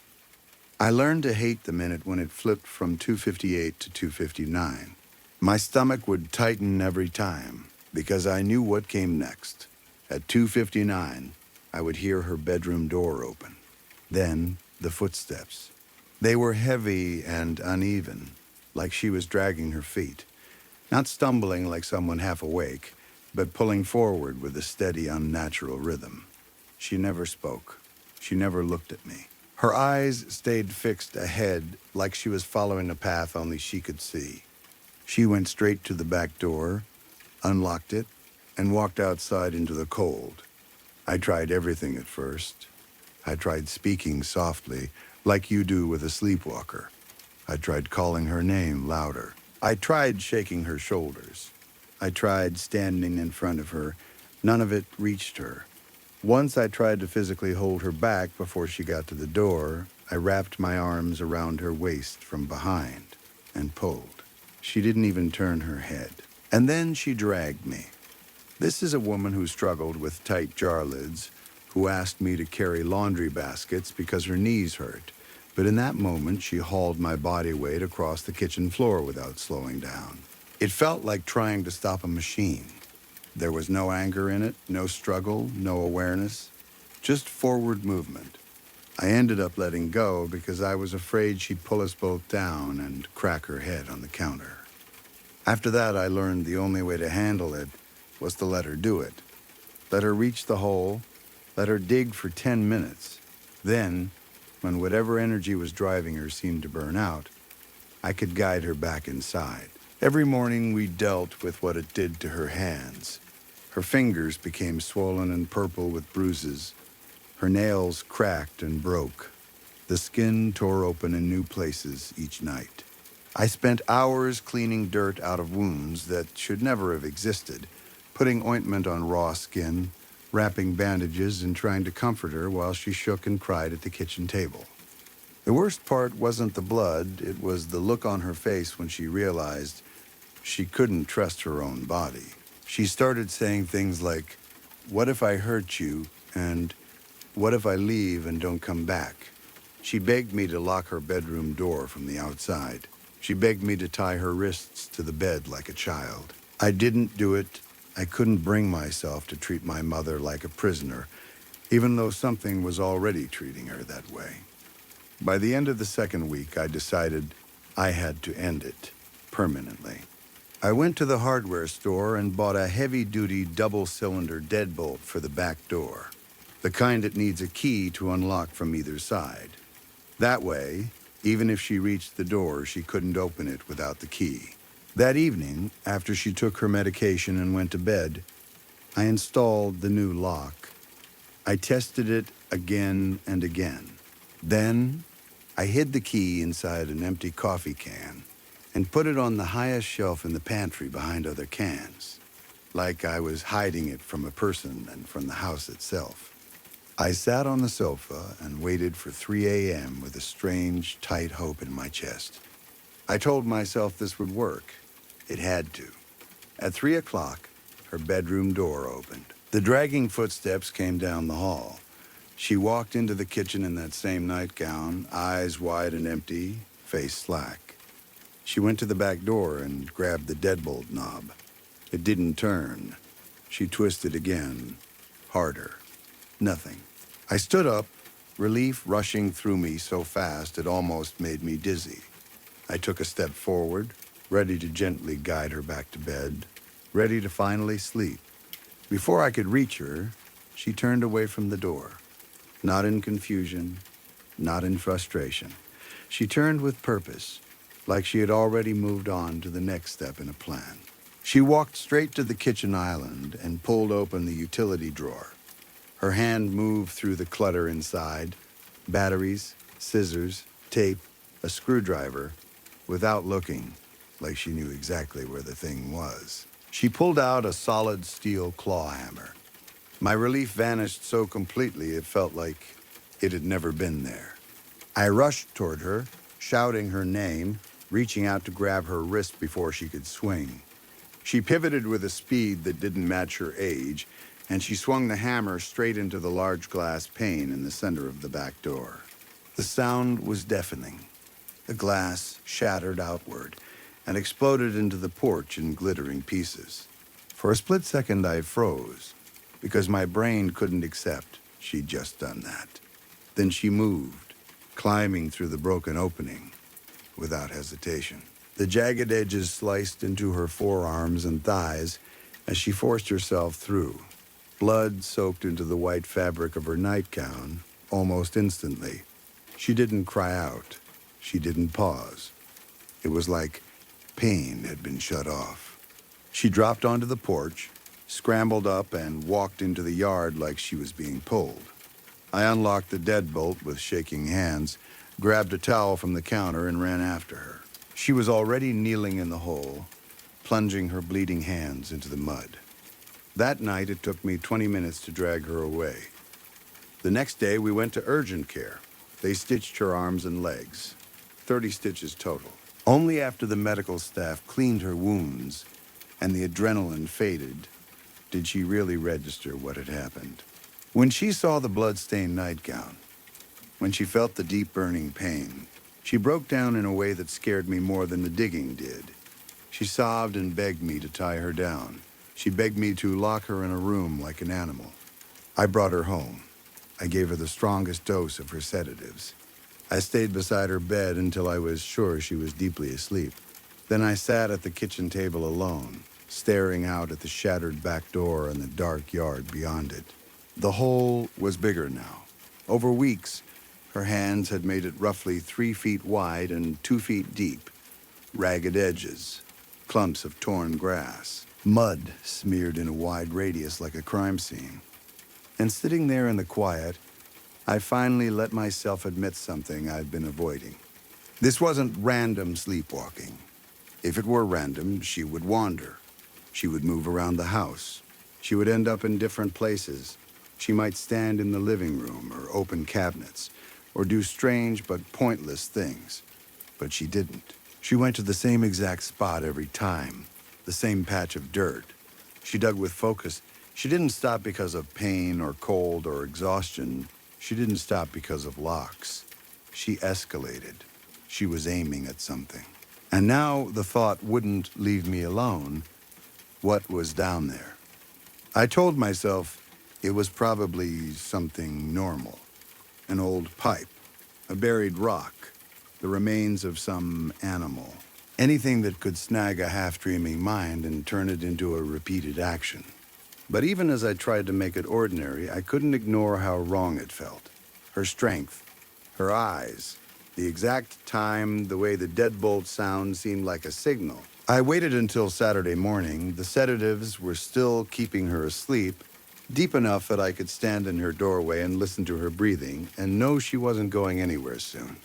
I learned to hate the minute when it flipped from 2:58 to 2:59. My stomach would tighten every time because I knew what came next. At 2:59, I would hear her bedroom door open. Then the footsteps. They were heavy and uneven, like she was dragging her feet, not stumbling like someone half awake, but pulling forward with a steady, unnatural rhythm. She never spoke. She never looked at me. Her eyes stayed fixed ahead like she was following a path only she could see. She went straight to the back door, unlocked it, and walked outside into the cold. I tried everything at first. I tried speaking softly, like you do with a sleepwalker. I tried calling her name louder. I tried shaking her shoulders. I tried standing in front of her. None of it reached her. Once I tried to physically hold her back before she got to the door. I wrapped my arms around her waist from behind and pulled. She didn't even turn her head. And then she dragged me. This is a woman who struggled with tight jar lids, who asked me to carry laundry baskets because her knees hurt. But in that moment, she hauled my body weight across the kitchen floor without slowing down. It felt like trying to stop a machine. There was no anger in it, no struggle, no awareness, just forward movement. I ended up letting go because I was afraid she'd pull us both down and crack her head on the counter. After that, I learned the only way to handle it was to let her do it. Let her reach the hole, let her dig for 10 minutes. Then, when whatever energy was driving her seemed to burn out, I could guide her back inside. Every morning we dealt with what it did to her hands. Her fingers became swollen and purple with bruises. Her nails cracked and broke. The skin tore open in new places each night. I spent hours cleaning dirt out of wounds that should never have existed, putting ointment on raw skin, wrapping bandages, and trying to comfort her while she shook and cried at the kitchen table. The worst part wasn't the blood, it was the look on her face when she realized she couldn't trust her own body. She started saying things like, "What if I hurt you?" and "What if I leave and don't come back?" She begged me to lock her bedroom door from the outside. She begged me to tie her wrists to the bed like a child. I didn't do it. I couldn't bring myself to treat my mother like a prisoner, even though something was already treating her that way. By the end of the second week, I decided I had to end it permanently. I went to the hardware store and bought a heavy-duty double-cylinder deadbolt for the back door, the kind that needs a key to unlock from either side. That way, even if she reached the door, she couldn't open it without the key. That evening, after she took her medication and went to bed, I installed the new lock. I tested it again and again. Then, I hid the key inside an empty coffee can and put it on the highest shelf in the pantry behind other cans, like I was hiding it from a person and from the house itself. I sat on the sofa and waited for 3 a.m. with a strange, tight hope in my chest. I told myself this would work. It had to. At 3 o'clock, her bedroom door opened. The dragging footsteps came down the hall. She walked into the kitchen in that same nightgown, eyes wide and empty, face slack. She went to the back door and grabbed the deadbolt knob. It didn't turn. She twisted again, harder. Nothing. I stood up, relief rushing through me so fast it almost made me dizzy. I took a step forward, ready to gently guide her back to bed, ready to finally sleep. Before I could reach her, she turned away from the door. Not in confusion, not in frustration. She turned with purpose, like she had already moved on to the next step in a plan. She walked straight to the kitchen island and pulled open the utility drawer. Her hand moved through the clutter inside, batteries, scissors, tape, a screwdriver, without looking, like she knew exactly where the thing was. She pulled out a solid steel claw hammer. My relief vanished so completely it felt like it had never been there. I rushed toward her, shouting her name, reaching out to grab her wrist before she could swing. She pivoted with a speed that didn't match her age, and she swung the hammer straight into the large glass pane in the center of the back door. The sound was deafening. The glass shattered outward and exploded into the porch in glittering pieces. For a split second, I froze, because my brain couldn't accept she'd just done that. Then she moved, climbing through the broken opening without hesitation. The jagged edges sliced into her forearms and thighs as she forced herself through. Blood soaked into the white fabric of her nightgown almost instantly. She didn't cry out. She didn't pause. It was like pain had been shut off. She dropped onto the porch, scrambled up, and walked into the yard like she was being pulled. I unlocked the deadbolt with shaking hands, grabbed a towel from the counter, and ran after her. She was already kneeling in the hole, plunging her bleeding hands into the mud. That night, it took me 20 minutes to drag her away. The next day, we went to urgent care. They stitched her arms and legs, 30 stitches total. Only after the medical staff cleaned her wounds and the adrenaline faded did she really register what had happened. When she saw the blood-stained nightgown, when she felt the deep burning pain, she broke down in a way that scared me more than the digging did. She sobbed and begged me to tie her down. She begged me to lock her in a room like an animal. I brought her home. I gave her the strongest dose of her sedatives. I stayed beside her bed until I was sure she was deeply asleep. Then I sat at the kitchen table alone, staring out at the shattered back door and the dark yard beyond it. The hole was bigger now. Over weeks, her hands had made it roughly 3 feet wide and 2 feet deep. Ragged edges, clumps of torn grass, mud smeared in a wide radius like a crime scene. And sitting there in the quiet, I finally let myself admit something I'd been avoiding. This wasn't random sleepwalking. If it were random, she would wander. She would move around the house. She would end up in different places. She might stand in the living room or open cabinets or do strange but pointless things. But she didn't. She went to the same exact spot every time, the same patch of dirt. She dug with focus. She didn't stop because of pain or cold or exhaustion. She didn't stop because of locks. She escalated. She was aiming at something. And now the thought wouldn't leave me alone. What was down there? I told myself it was probably something normal. An old pipe, a buried rock, the remains of some animal. Anything that could snag a half-dreaming mind and turn it into a repeated action. But even as I tried to make it ordinary, I couldn't ignore how wrong it felt. Her strength, her eyes, the exact time, the way the deadbolt sound seemed like a signal. I waited until Saturday morning. The sedatives were still keeping her asleep, deep enough that I could stand in her doorway and listen to her breathing and know she wasn't going anywhere soon.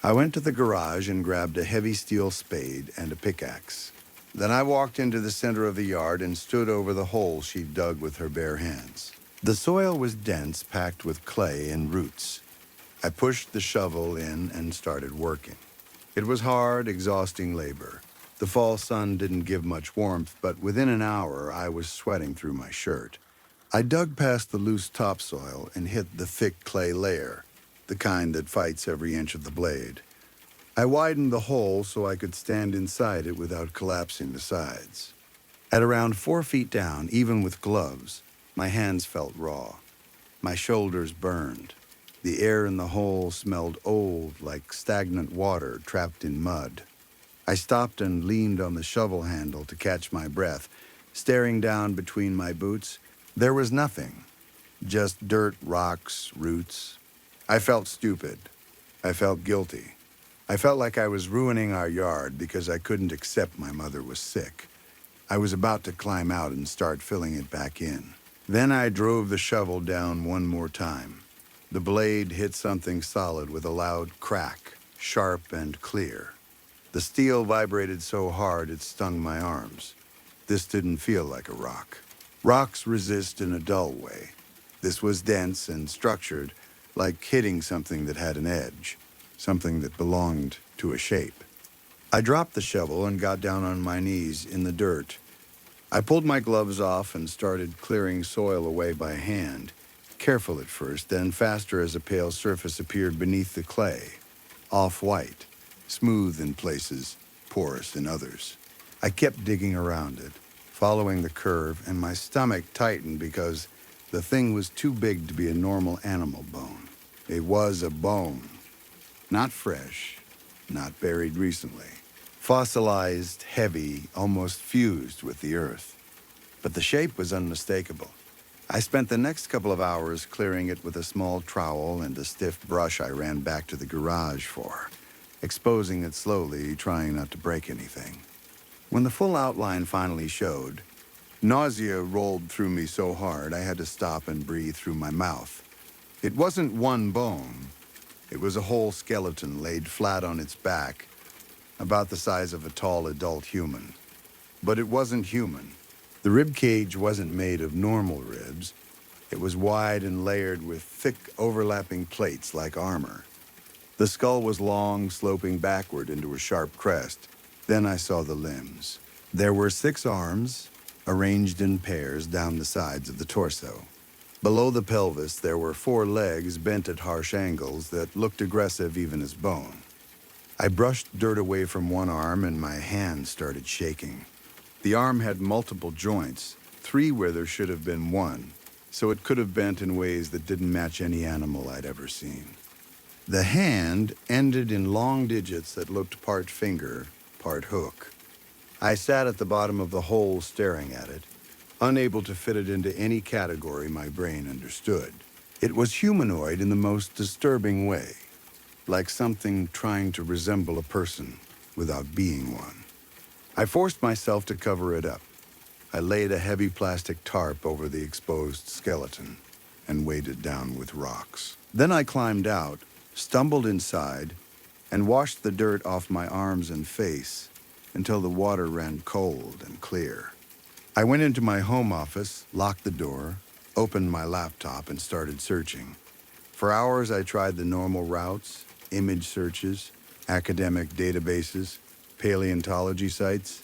I went to the garage and grabbed a heavy steel spade and a pickaxe. Then I walked into the center of the yard and stood over the hole she'd dug with her bare hands. The soil was dense, packed with clay and roots. I pushed the shovel in and started working. It was hard, exhausting labor. The fall sun didn't give much warmth, but within an hour I was sweating through my shirt. I dug past the loose topsoil and hit the thick clay layer, the kind that fights every inch of the blade. I widened the hole so I could stand inside it without collapsing the sides. At around 4 feet down, even with gloves, my hands felt raw. My shoulders burned. The air in the hole smelled old, like stagnant water trapped in mud. I stopped and leaned on the shovel handle to catch my breath, staring down between my boots. There was nothing, just dirt, rocks, roots. I felt stupid. I felt guilty. I felt like I was ruining our yard because I couldn't accept my mother was sick. I was about to climb out and start filling it back in. Then I drove the shovel down one more time. The blade hit something solid with a loud crack, sharp and clear. The steel vibrated so hard it stung my arms. This didn't feel like a rock. Rocks resist in a dull way. This was dense and structured, like hitting something that had an edge. Something that belonged to a shape. I dropped the shovel and got down on my knees in the dirt, I pulled my gloves off and started clearing soil away by hand, careful at first, then faster as a pale surface appeared beneath the clay, off-white, smooth in places, porous in others. I kept digging around it, following the curve, and my stomach tightened because the thing was too big to be a normal animal bone. It was a bone, not fresh, not buried recently. Fossilized, heavy, almost fused with the earth. But the shape was unmistakable. I spent the next couple of hours clearing it with a small trowel and a stiff brush I ran back to the garage for, exposing it slowly, trying not to break anything. When the full outline finally showed, nausea rolled through me so hard I had to stop and breathe through my mouth. It wasn't one bone. It was a whole skeleton laid flat on its back, about the size of a tall adult human. But it wasn't human. The rib cage wasn't made of normal ribs. It was wide and layered with thick, overlapping plates like armor. The skull was long, sloping backward into a sharp crest. Then I saw the limbs. There were 6 arms, arranged in pairs down the sides of the torso. Below the pelvis, there were 4 legs bent at harsh angles that looked aggressive even as bone. I brushed dirt away from one arm and my hand started shaking. The arm had multiple joints, 3 where there should have been 1, so it could have bent in ways that didn't match any animal I'd ever seen. The hand ended in long digits that looked part finger, part hook. I sat at the bottom of the hole staring at it, unable to fit it into any category my brain understood. It was humanoid in the most disturbing way, like something trying to resemble a person without being one. I forced myself to cover it up. I laid a heavy plastic tarp over the exposed skeleton and weighed it down with rocks. Then I climbed out, stumbled inside, and washed the dirt off my arms and face until the water ran cold and clear. I went into my home office, locked the door, opened my laptop, and started searching. For hours, I tried the normal routes, image searches, academic databases, paleontology sites,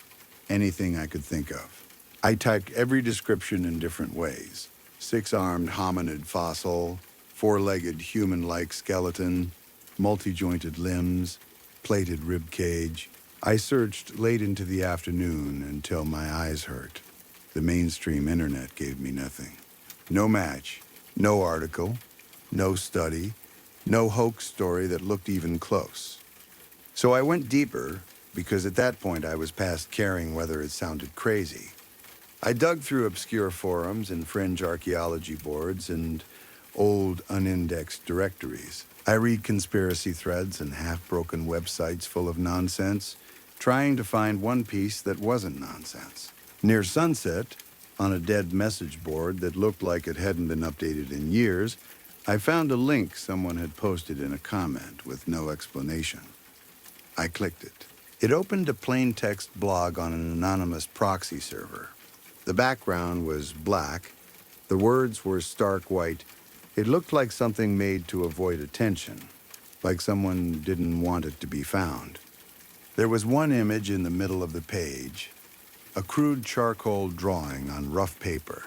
anything I could think of. I typed every description in different ways. 6-armed hominid fossil, 4-legged human-like skeleton, multi-jointed limbs, plated rib cage. I searched late into the afternoon until my eyes hurt. The mainstream internet gave me nothing. No match, no article, no study, no hoax story that looked even close. So I went deeper, because at that point I was past caring whether it sounded crazy. I dug through obscure forums and fringe archaeology boards and old unindexed directories. I read conspiracy threads and half-broken websites full of nonsense, trying to find one piece that wasn't nonsense. Near sunset, on a dead message board that looked like it hadn't been updated in years, I found a link someone had posted in a comment with no explanation. I clicked it. It opened a plain text blog on an anonymous proxy server. The background was black. The words were stark white. It looked like something made to avoid attention, like someone didn't want it to be found. There was one image in the middle of the page, a crude charcoal drawing on rough paper,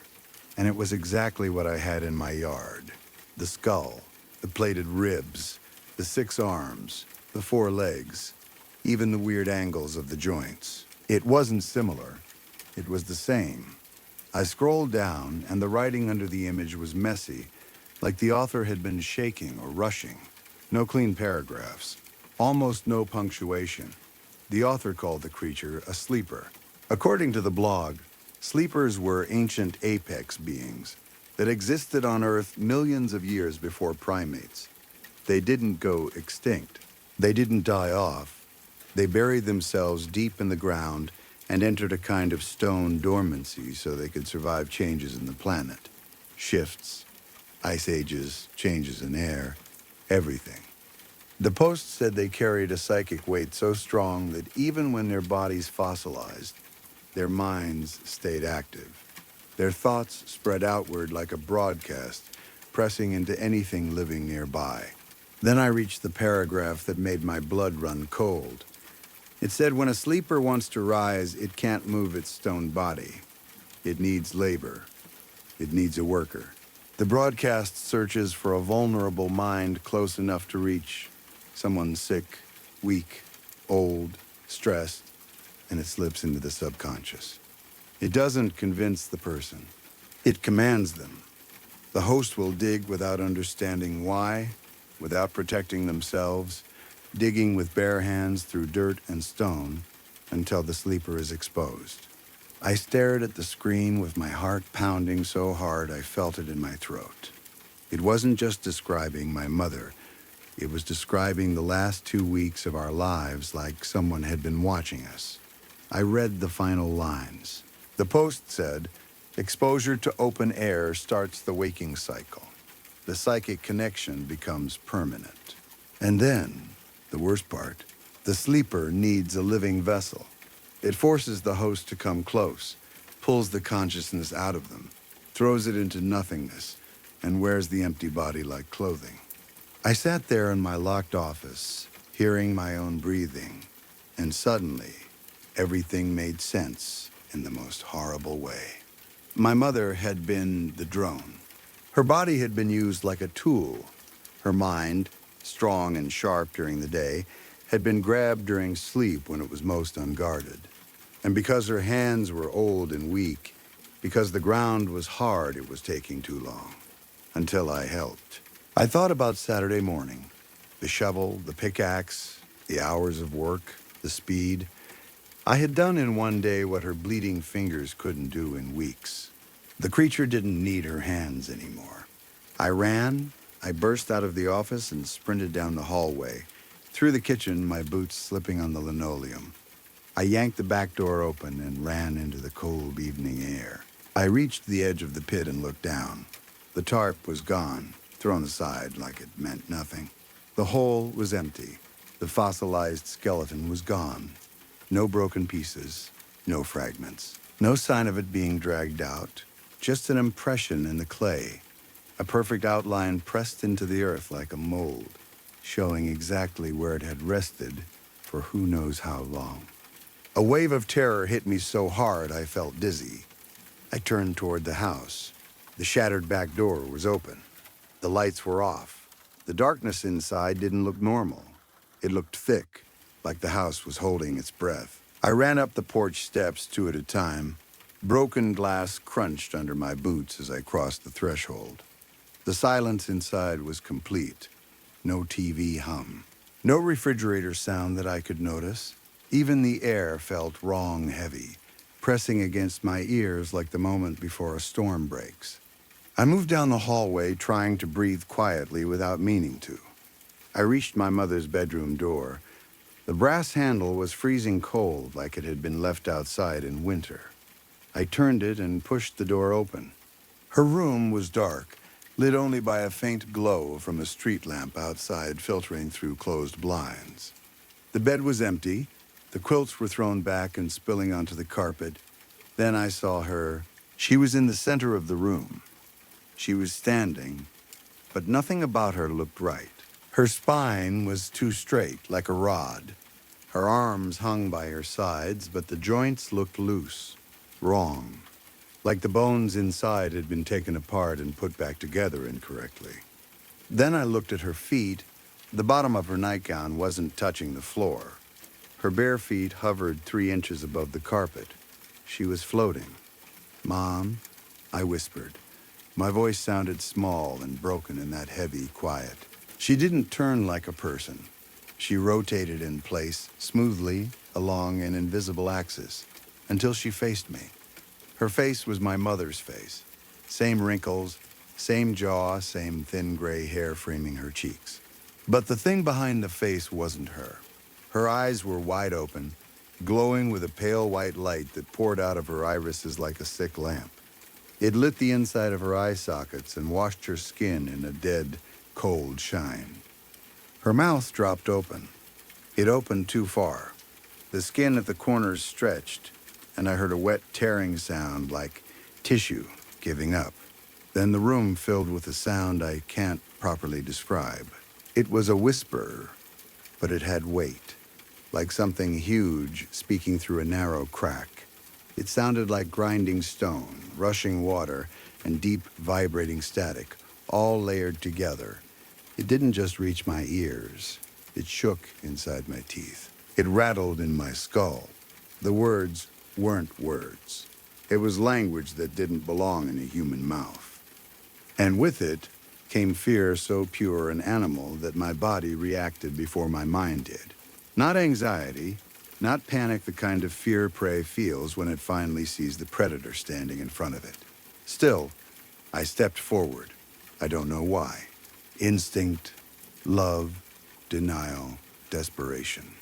and it was exactly what I had in my yard. The skull, the plated ribs, the 6 arms, the 4 legs, even the weird angles of the joints. It wasn't similar. It was the same. I scrolled down, and the writing under the image was messy, like the author had been shaking or rushing. No clean paragraphs, almost no punctuation. The author called the creature a sleeper. According to the blog, sleepers were ancient apex beings that existed on Earth millions of years before primates. They didn't go extinct. They didn't die off. They buried themselves deep in the ground and entered a kind of stone dormancy so they could survive changes in the planet. Shifts, ice ages, changes in air, everything. The post said they carried a psychic weight so strong that even when their bodies fossilized, their minds stayed active. Their thoughts spread outward like a broadcast, pressing into anything living nearby. Then I reached the paragraph that made my blood run cold. It said when a sleeper wants to rise, it can't move its stone body. It needs labor. It needs a worker. The broadcast searches for a vulnerable mind close enough to reach someone sick, weak, old, stressed, and it slips into the subconscious. It doesn't convince the person. It commands them. The host will dig without understanding why, without protecting themselves, digging with bare hands through dirt and stone until the sleeper is exposed. I stared at the screen with my heart pounding so hard I felt it in my throat. It wasn't just describing my mother. It was describing the last 2 weeks of our lives like someone had been watching us. I read the final lines. The post said, "Exposure to open air starts the waking cycle. The psychic connection becomes permanent." And then, the worst part, the sleeper needs a living vessel. It forces the host to come close, pulls the consciousness out of them, throws it into nothingness, and wears the empty body like clothing. I sat there in my locked office, hearing my own breathing, and suddenly, everything made sense in the most horrible way. My mother had been the drone. Her body had been used like a tool. Her mind, strong and sharp during the day, had been grabbed during sleep when it was most unguarded. And because her hands were old and weak, because the ground was hard, it was taking too long. Until I helped. I thought about Saturday morning. The shovel, the pickaxe, the hours of work, the speed. I had done in one day what her bleeding fingers couldn't do in weeks. The creature didn't need her hands anymore. I ran, I burst out of the office and sprinted down the hallway, through the kitchen, my boots slipping on the linoleum. I yanked the back door open and ran into the cold evening air. I reached the edge of the pit and looked down. The tarp was gone, thrown aside like it meant nothing. The hole was empty. The fossilized skeleton was gone. No broken pieces, no fragments. No sign of it being dragged out, just an impression in the clay, a perfect outline pressed into the earth like a mold, showing exactly where it had rested for who knows how long. A wave of terror hit me so hard I felt dizzy. I turned toward the house. The shattered back door was open. The lights were off. The darkness inside didn't look normal. It looked thick, like the house was holding its breath. I ran up the porch steps 2 at a time. Broken glass crunched under my boots as I crossed the threshold. The silence inside was complete. No TV hum. No refrigerator sound that I could notice. Even the air felt wrong heavy, pressing against my ears like the moment before a storm breaks. I moved down the hallway, trying to breathe quietly without meaning to. I reached my mother's bedroom door. The brass handle was freezing cold, like it had been left outside in winter. I turned it and pushed the door open. Her room was dark, lit only by a faint glow from a street lamp outside filtering through closed blinds. The bed was empty. The quilts were thrown back and spilling onto the carpet. Then I saw her. She was in the center of the room. She was standing, but nothing about her looked right. Her spine was too straight, like a rod. Her arms hung by her sides, but the joints looked loose, wrong, like the bones inside had been taken apart and put back together incorrectly. Then I looked at her feet. The bottom of her nightgown wasn't touching the floor. Her bare feet hovered 3 inches above the carpet. She was floating. "Mom," I whispered. My voice sounded small and broken in that heavy quiet. She didn't turn like a person. She rotated in place, smoothly, along an invisible axis, until she faced me. Her face was my mother's face. Same wrinkles, same jaw, same thin gray hair framing her cheeks. But the thing behind the face wasn't her. Her eyes were wide open, glowing with a pale white light that poured out of her irises like a sick lamp. It lit the inside of her eye sockets and washed her skin in a dead, cold shine. Her mouth dropped open. It opened too far. The skin at the corners stretched, and I heard a wet tearing sound like tissue giving up. Then the room filled with a sound I can't properly describe. It was a whisper, but it had weight, like something huge speaking through a narrow crack. It sounded like grinding stone, rushing water, and deep, vibrating static, all layered together. It didn't just reach my ears. It shook inside my teeth. It rattled in my skull. The words weren't words. It was language that didn't belong in a human mouth. And with it came fear so pure and animal that my body reacted before my mind did. Not anxiety, not panic, the kind of fear prey feels when it finally sees the predator standing in front of it. Still, I stepped forward. I don't know why. Instinct, love, denial, desperation.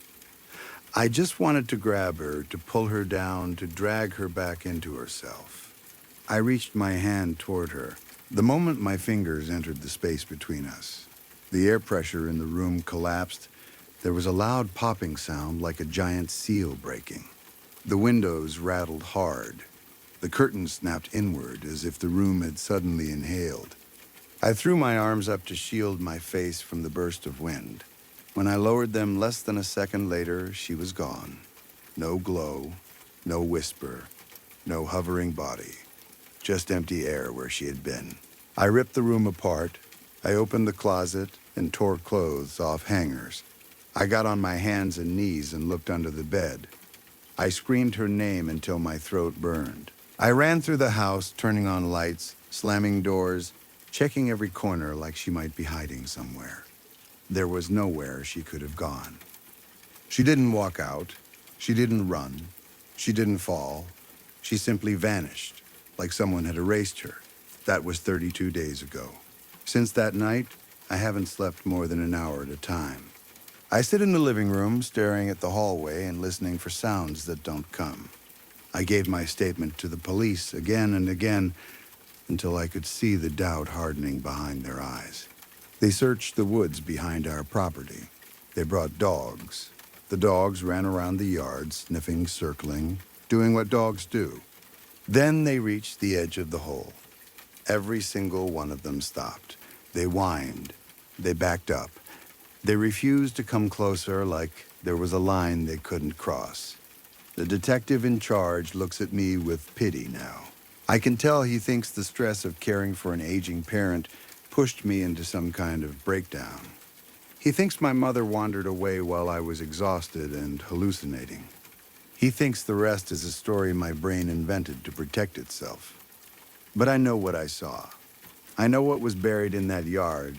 I just wanted to grab her, to pull her down, to drag her back into herself. I reached my hand toward her. The moment my fingers entered the space between us, the air pressure in the room collapsed. There was a loud popping sound like a giant seal breaking. The windows rattled hard. The curtains snapped inward as if the room had suddenly inhaled. I threw my arms up to shield my face from the burst of wind. When I lowered them less than a second later, she was gone. No glow, no whisper, no hovering body. Just empty air where she had been. I ripped the room apart. I opened the closet and tore clothes off hangers. I got on my hands and knees and looked under the bed. I screamed her name until my throat burned. I ran through the house, turning on lights, slamming doors, checking every corner like she might be hiding somewhere. There was nowhere she could have gone. She didn't walk out. She didn't run. She didn't fall. She simply vanished, like someone had erased her. That was 32 days ago. Since that night, I haven't slept more than an hour at a time. I sit in the living room, staring at the hallway and listening for sounds that don't come. I gave my statement to the police again and again until I could see the doubt hardening behind their eyes. They searched the woods behind our property. They brought dogs. The dogs ran around the yard, sniffing, circling, doing what dogs do. Then they reached the edge of the hole. Every single one of them stopped. They whined. They backed up. They refused to come closer, like there was a line they couldn't cross. The detective in charge looks at me with pity now. I can tell he thinks the stress of caring for an aging parent pushed me into some kind of breakdown. He thinks my mother wandered away while I was exhausted and hallucinating. He thinks the rest is a story my brain invented to protect itself. But I know what I saw. I know what was buried in that yard.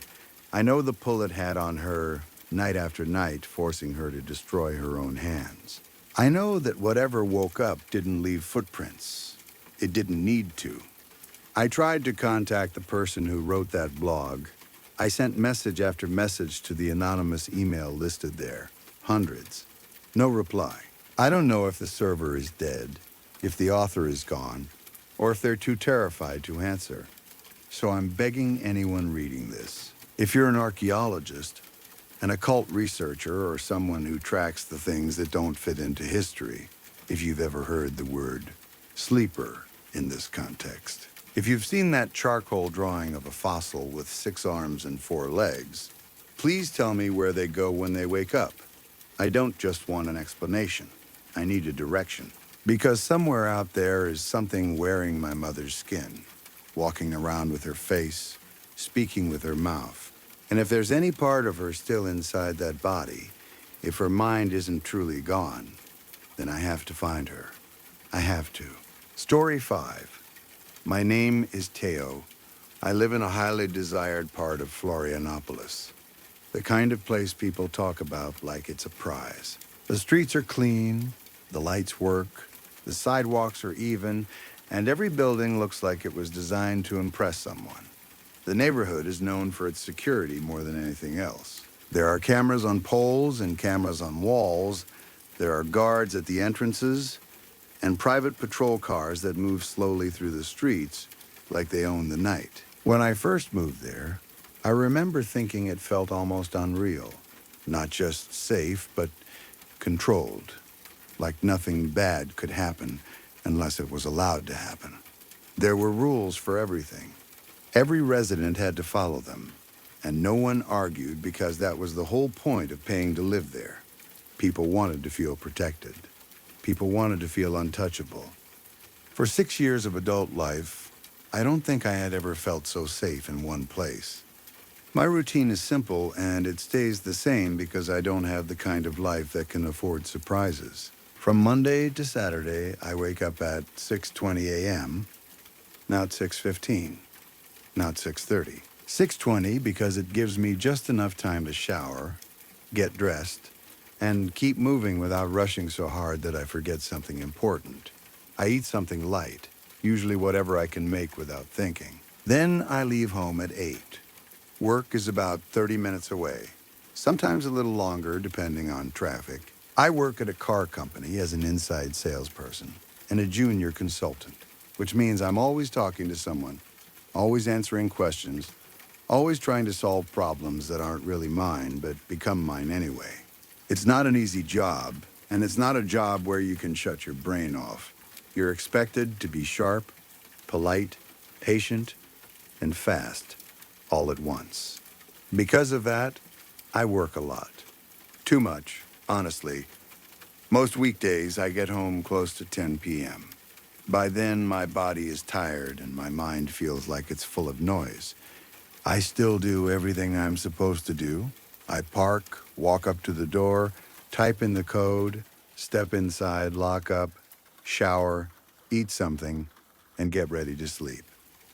I know the pull it had on her night after night, forcing her to destroy her own hands. I know that whatever woke up didn't leave footprints. It didn't need to. I tried to contact the person who wrote that blog. I sent message after message to the anonymous email listed there. Hundreds. No reply. I don't know if the server is dead, if the author is gone, or if they're too terrified to answer. So I'm begging anyone reading this. If you're an archaeologist, an occult researcher, or someone who tracks the things that don't fit into history, if you've ever heard the word sleeper in this context. If you've seen that charcoal drawing of a fossil with 6 arms and 4 legs, please tell me where they go when they wake up. I don't just want an explanation. I need a direction. Because somewhere out there is something wearing my mother's skin, walking around with her face, speaking with her mouth. And if there's any part of her still inside that body, if her mind isn't truly gone, then I have to find her. I have to. Story 5. My name is Teo. I live in a highly desired part of Florianopolis. The kind of place people talk about like it's a prize. The streets are clean, the lights work, the sidewalks are even, and every building looks like it was designed to impress someone. The neighborhood is known for its security more than anything else. There are cameras on poles and cameras on walls. There are guards at the entrances and private patrol cars that move slowly through the streets like they own the night. When I first moved there, I remember thinking it felt almost unreal. Not just safe, but controlled. Like nothing bad could happen unless it was allowed to happen. There were rules for everything. Every resident had to follow them, and no one argued because that was the whole point of paying to live there. People wanted to feel protected. People wanted to feel untouchable. For 6 years of adult life, I don't think I had ever felt so safe in one place. My routine is simple, and it stays the same because I don't have the kind of life that can afford surprises. From Monday to Saturday, I wake up at 6:20 a.m., not 6:15, not 6:30. 6:20 because it gives me just enough time to shower, get dressed, and keep moving without rushing so hard that I forget something important. I eat something light, usually whatever I can make without thinking. Then I leave home at 8. Work is about 30 minutes away, sometimes a little longer depending on traffic. I work at a car company as an inside salesperson and a junior consultant, which means I'm always talking to someone, always answering questions, always trying to solve problems that aren't really mine but become mine anyway. It's not an easy job, and it's not a job where you can shut your brain off. You're expected to be sharp, polite, patient, and fast all at once. Because of that, I work a lot. Too much, honestly. Most weekdays, I get home close to 10 p.m. By then, my body is tired and my mind feels like it's full of noise. I still do everything I'm supposed to do. I park, walk up to the door, type in the code, step inside, lock up, shower, eat something, and get ready to sleep.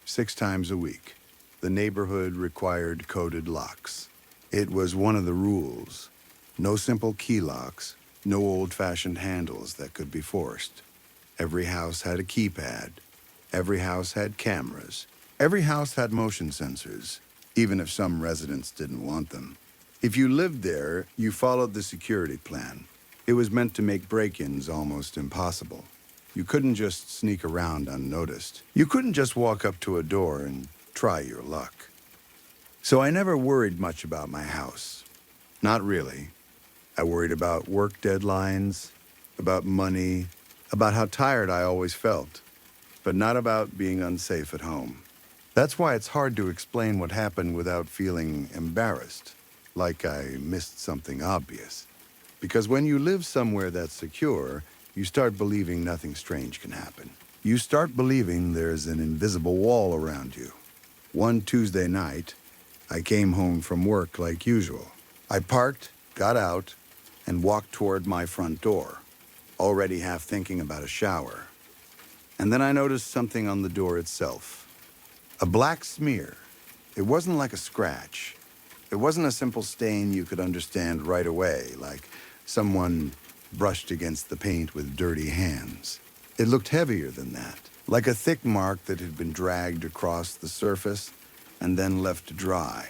6 times a week. The neighborhood required coded locks. It was one of the rules. No simple key locks, no old-fashioned handles that could be forced. Every house had a keypad. Every house had cameras. Every house had motion sensors, even if some residents didn't want them. If you lived there, you followed the security plan. It was meant to make break-ins almost impossible. You couldn't just sneak around unnoticed. You couldn't just walk up to a door and try your luck. So I never worried much about my house. Not really. I worried about work deadlines, about money, about how tired I always felt, but not about being unsafe at home. That's why it's hard to explain what happened without feeling embarrassed, like I missed something obvious. Because when you live somewhere that's secure, you start believing nothing strange can happen. You start believing there's an invisible wall around you. One Tuesday night, I came home from work like usual. I parked, got out, and walked toward my front door, already half thinking about a shower. And then I noticed something on the door itself. A black smear. It wasn't like a scratch. It wasn't a simple stain you could understand right away, like someone brushed against the paint with dirty hands. It looked heavier than that, like a thick mark that had been dragged across the surface and then left to dry.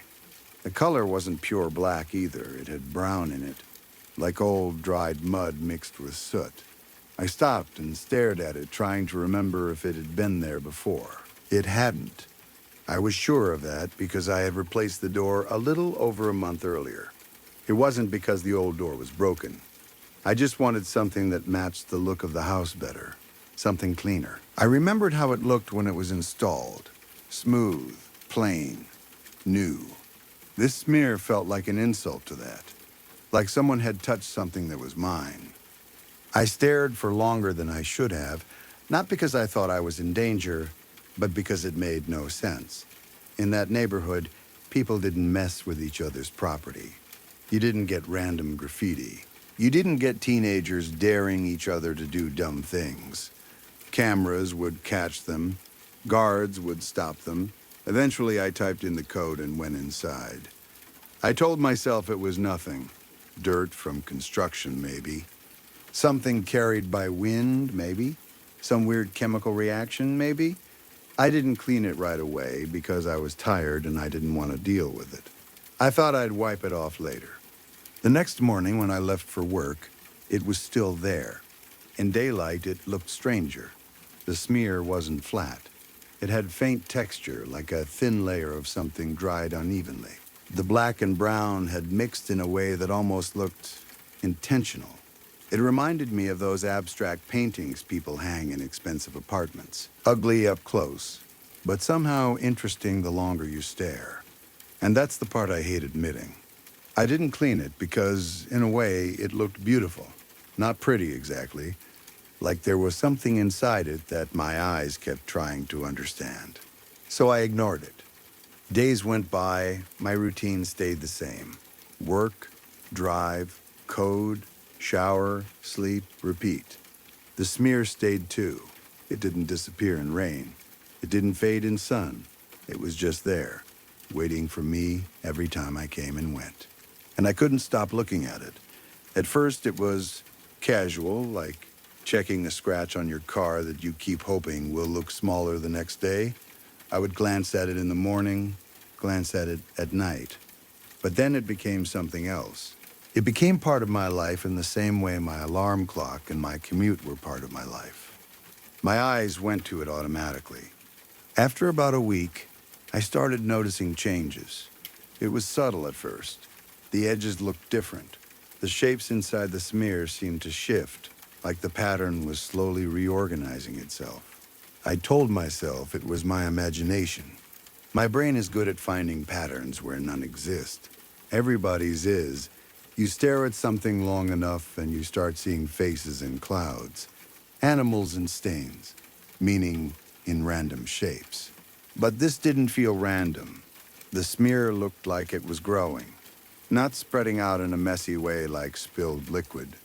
The color wasn't pure black either. It had brown in it, like old dried mud mixed with soot. I stopped and stared at it, trying to remember if it had been there before. It hadn't. I was sure of that because I had replaced the door a little over a month earlier. It wasn't because the old door was broken. I just wanted something that matched the look of the house better, something cleaner. I remembered how it looked when it was installed. Smooth, plain, new. This smear felt like an insult to that, like someone had touched something that was mine. I stared for longer than I should have, not because I thought I was in danger, but because it made no sense. In that neighborhood, people didn't mess with each other's property. You didn't get random graffiti. You didn't get teenagers daring each other to do dumb things. Cameras would catch them. Guards would stop them. Eventually, I typed in the code and went inside. I told myself it was nothing. Dirt from construction, maybe. Something carried by wind, maybe. Some weird chemical reaction, maybe. I didn't clean it right away because I was tired and I didn't want to deal with it. I thought I'd wipe it off later. The next morning when I left for work, it was still there. In daylight, it looked stranger. The smear wasn't flat. It had faint texture, like a thin layer of something dried unevenly. The black and brown had mixed in a way that almost looked intentional. It reminded me of those abstract paintings people hang in expensive apartments. Ugly up close, but somehow interesting the longer you stare. And that's the part I hate admitting. I didn't clean it because, in a way, it looked beautiful. Not pretty, exactly, like there was something inside it that my eyes kept trying to understand. So I ignored it. Days went by, my routine stayed the same. Work, drive, code, shower, sleep, repeat. The smear stayed too. It didn't disappear in rain. It didn't fade in sun. It was just there, waiting for me every time I came and went. And I couldn't stop looking at it. At first it was casual, like checking a scratch on your car that you keep hoping will look smaller the next day. I would glance at it in the morning, glance at it at night. But then it became something else. It became part of my life in the same way my alarm clock and my commute were part of my life. My eyes went to it automatically. After about a week, I started noticing changes. It was subtle at first. The edges looked different. The shapes inside the smear seemed to shift, like the pattern was slowly reorganizing itself. I told myself it was my imagination. My brain is good at finding patterns where none exist. Everybody's is. You stare at something long enough and you start seeing faces in clouds, animals in stains, meaning in random shapes. But this didn't feel random. The smear looked like it was growing, not spreading out in a messy way like spilled liquid,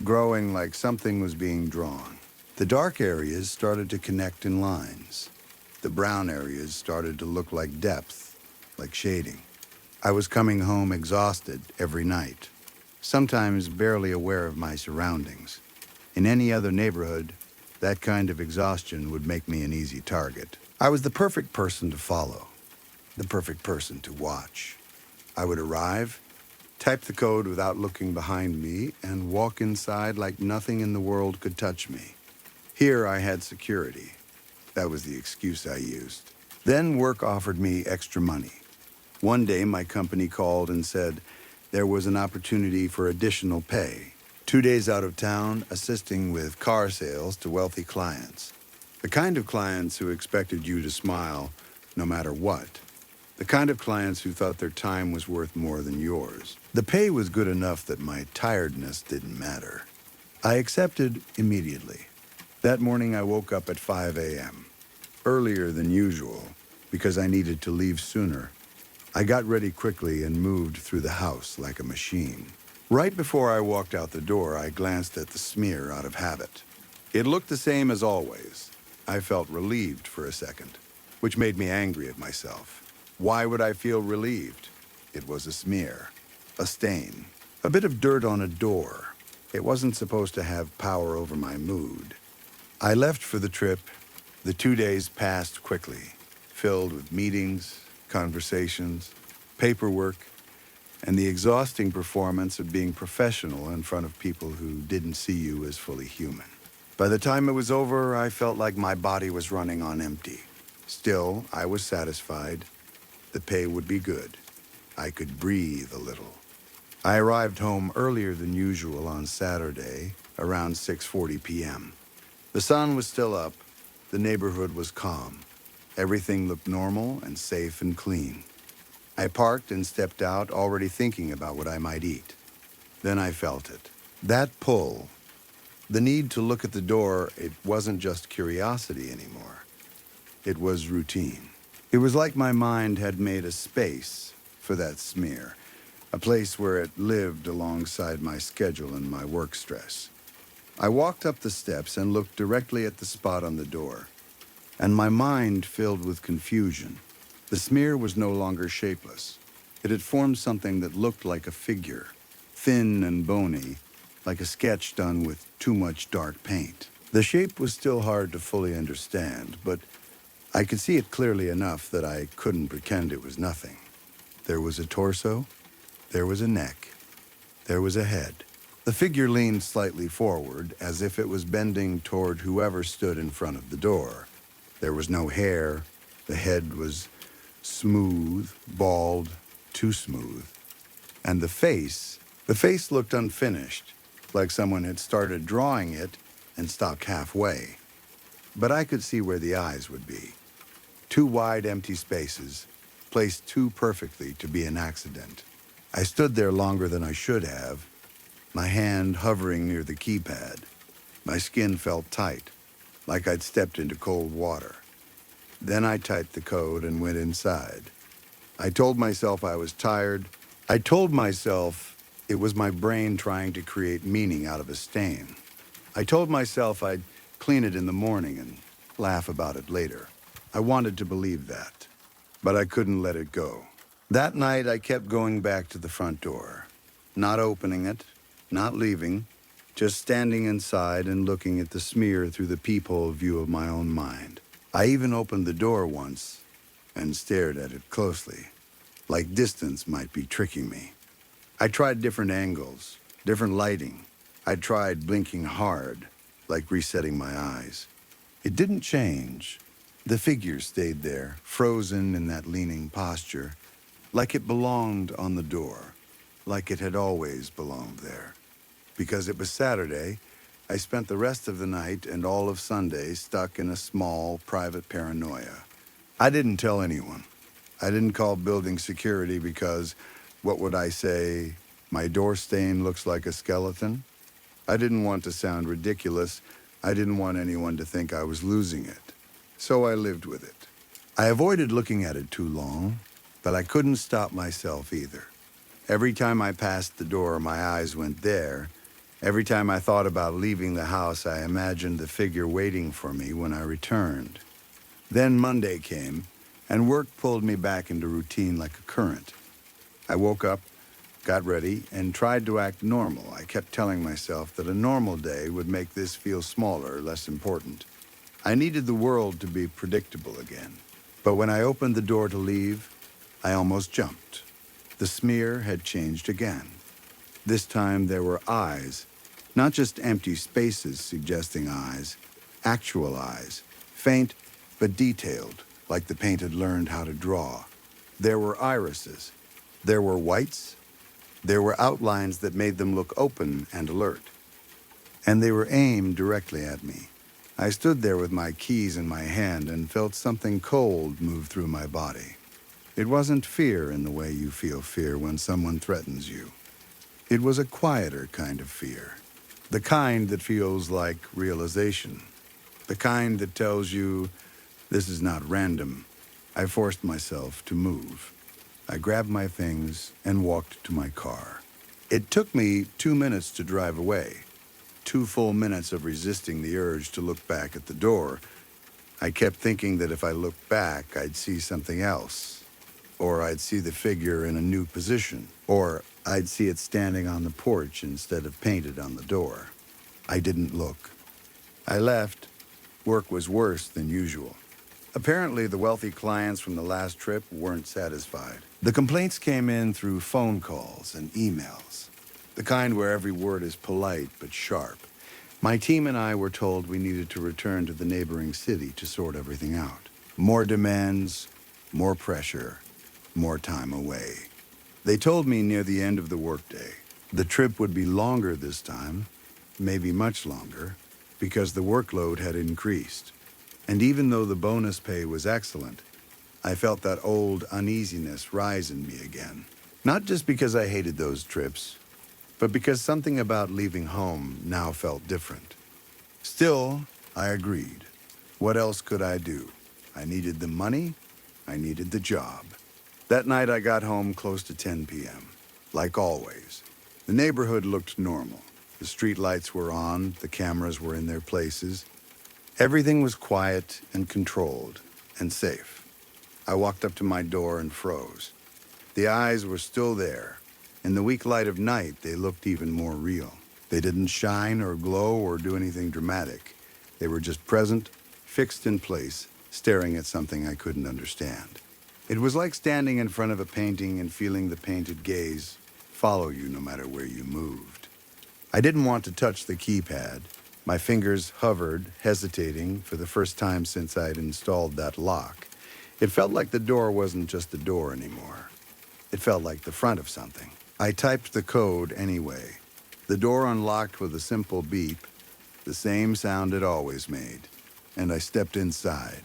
growing like something was being drawn. The dark areas started to connect in lines. The brown areas started to look like depth, like shading. I was coming home exhausted every night, sometimes barely aware of my surroundings. In any other neighborhood, that kind of exhaustion would make me an easy target. I was the perfect person to follow, the perfect person to watch. I would arrive, type the code without looking behind me, and walk inside like nothing in the world could touch me. Here I had security. That was the excuse I used. Then work offered me extra money. One day my company called and said there was an opportunity for additional pay. 2 days out of town, assisting with car sales to wealthy clients. The kind of clients who expected you to smile no matter what. The kind of clients who thought their time was worth more than yours. The pay was good enough that my tiredness didn't matter. I accepted immediately. That morning I woke up at 5 a.m., earlier than usual, because I needed to leave sooner. I got ready quickly and moved through the house like a machine. Right before I walked out the door, I glanced at the smear out of habit. It looked the same as always. I felt relieved for a second, which made me angry at myself. Why would I feel relieved? It was a smear, a stain, a bit of dirt on a door. It wasn't supposed to have power over my mood. I left for the trip. The 2 days passed quickly, filled with meetings, conversations, paperwork, and the exhausting performance of being professional in front of people who didn't see you as fully human. By the time it was over, I felt like my body was running on empty. Still, I was satisfied. The pay would be good. I could breathe a little. I arrived home earlier than usual on Saturday, around 6:40 p.m. The sun was still up. The neighborhood was calm. Everything looked normal and safe and clean. I parked and stepped out, already thinking about what I might eat. Then I felt it. That pull. The need to look at the door, it wasn't just curiosity anymore. It was routine. It was like my mind had made a space for that smear, a place where it lived alongside my schedule and my work stress. I walked up the steps and looked directly at the spot on the door, and my mind filled with confusion. The smear was no longer shapeless. It had formed something that looked like a figure, thin and bony, like a sketch done with too much dark paint. The shape was still hard to fully understand, but I could see it clearly enough that I couldn't pretend it was nothing. There was a torso, there was a neck, there was a head. The figure leaned slightly forward, as if it was bending toward whoever stood in front of the door. There was no hair. The head was smooth, bald, too smooth. And the face looked unfinished, like someone had started drawing it and stopped halfway. But I could see where the eyes would be. 2 wide, empty spaces, placed too perfectly to be an accident. I stood there longer than I should have, my hand hovering near the keypad. My skin felt tight, like I'd stepped into cold water. Then I typed the code and went inside. I told myself I was tired. I told myself it was my brain trying to create meaning out of a stain. I told myself I'd clean it in the morning and laugh about it later. I wanted to believe that, but I couldn't let it go. That night, I kept going back to the front door, not opening it, not leaving, just standing inside and looking at the smear through the peephole view of my own mind. I even opened the door once and stared at it closely, like distance might be tricking me. I tried different angles, different lighting. I tried blinking hard, like resetting my eyes. It didn't change. The figure stayed there, frozen in that leaning posture, like it belonged on the door, like it had always belonged there. Because it was Saturday, I spent the rest of the night and all of Sunday stuck in a small, private paranoia. I didn't tell anyone. I didn't call building security because, what would I say, my door stain looks like a skeleton? I didn't want to sound ridiculous. I didn't want anyone to think I was losing it. So I lived with it. I avoided looking at it too long, but I couldn't stop myself either. Every time I passed the door, my eyes went there. Every time I thought about leaving the house, I imagined the figure waiting for me when I returned. Then Monday came, and work pulled me back into routine like a current. I woke up, got ready, and tried to act normal. I kept telling myself that a normal day would make this feel smaller, less important. I needed the world to be predictable again. But when I opened the door to leave, I almost jumped. The smear had changed again. This time there were eyes, not just empty spaces suggesting eyes, actual eyes, faint but detailed, like the paint had learned how to draw. There were irises. There were whites. There were outlines that made them look open and alert. And they were aimed directly at me. I stood there with my keys in my hand and felt something cold move through my body. It wasn't fear in the way you feel fear when someone threatens you. It was a quieter kind of fear, the kind that feels like realization, the kind that tells you, this is not random. I forced myself to move. I grabbed my things and walked to my car. It took me 2 minutes to drive away, 2 full minutes of resisting the urge to look back at the door. I kept thinking that if I looked back, I'd see something else, or I'd see the figure in a new position, or I'd see it standing on the porch instead of painted on the door. I didn't look. I left. Work was worse than usual. Apparently, the wealthy clients from the last trip weren't satisfied. The complaints came in through phone calls and emails, the kind where every word is polite but sharp. My team and I were told we needed to return to the neighboring city to sort everything out. More demands, more pressure, more time away. They told me near the end of the workday. The trip would be longer this time, maybe much longer, because the workload had increased. And even though the bonus pay was excellent, I felt that old uneasiness rise in me again. Not just because I hated those trips, but because something about leaving home now felt different. Still, I agreed. What else could I do? I needed the money. I needed the job. That night I got home close to 10 p.m. Like always. The neighborhood looked normal. The street lights were on, the cameras were in their places. Everything was quiet and controlled and safe. I walked up to my door and froze. The eyes were still there. In the weak light of night, they looked even more real. They didn't shine or glow or do anything dramatic. They were just present, fixed in place, staring at something I couldn't understand. It was like standing in front of a painting and feeling the painted gaze follow you no matter where you moved. I didn't want to touch the keypad. My fingers hovered, hesitating for the first time since I'd installed that lock. It felt like the door wasn't just a door anymore. It felt like the front of something. I typed the code anyway. The door unlocked with a simple beep, the same sound it always made, and I stepped inside.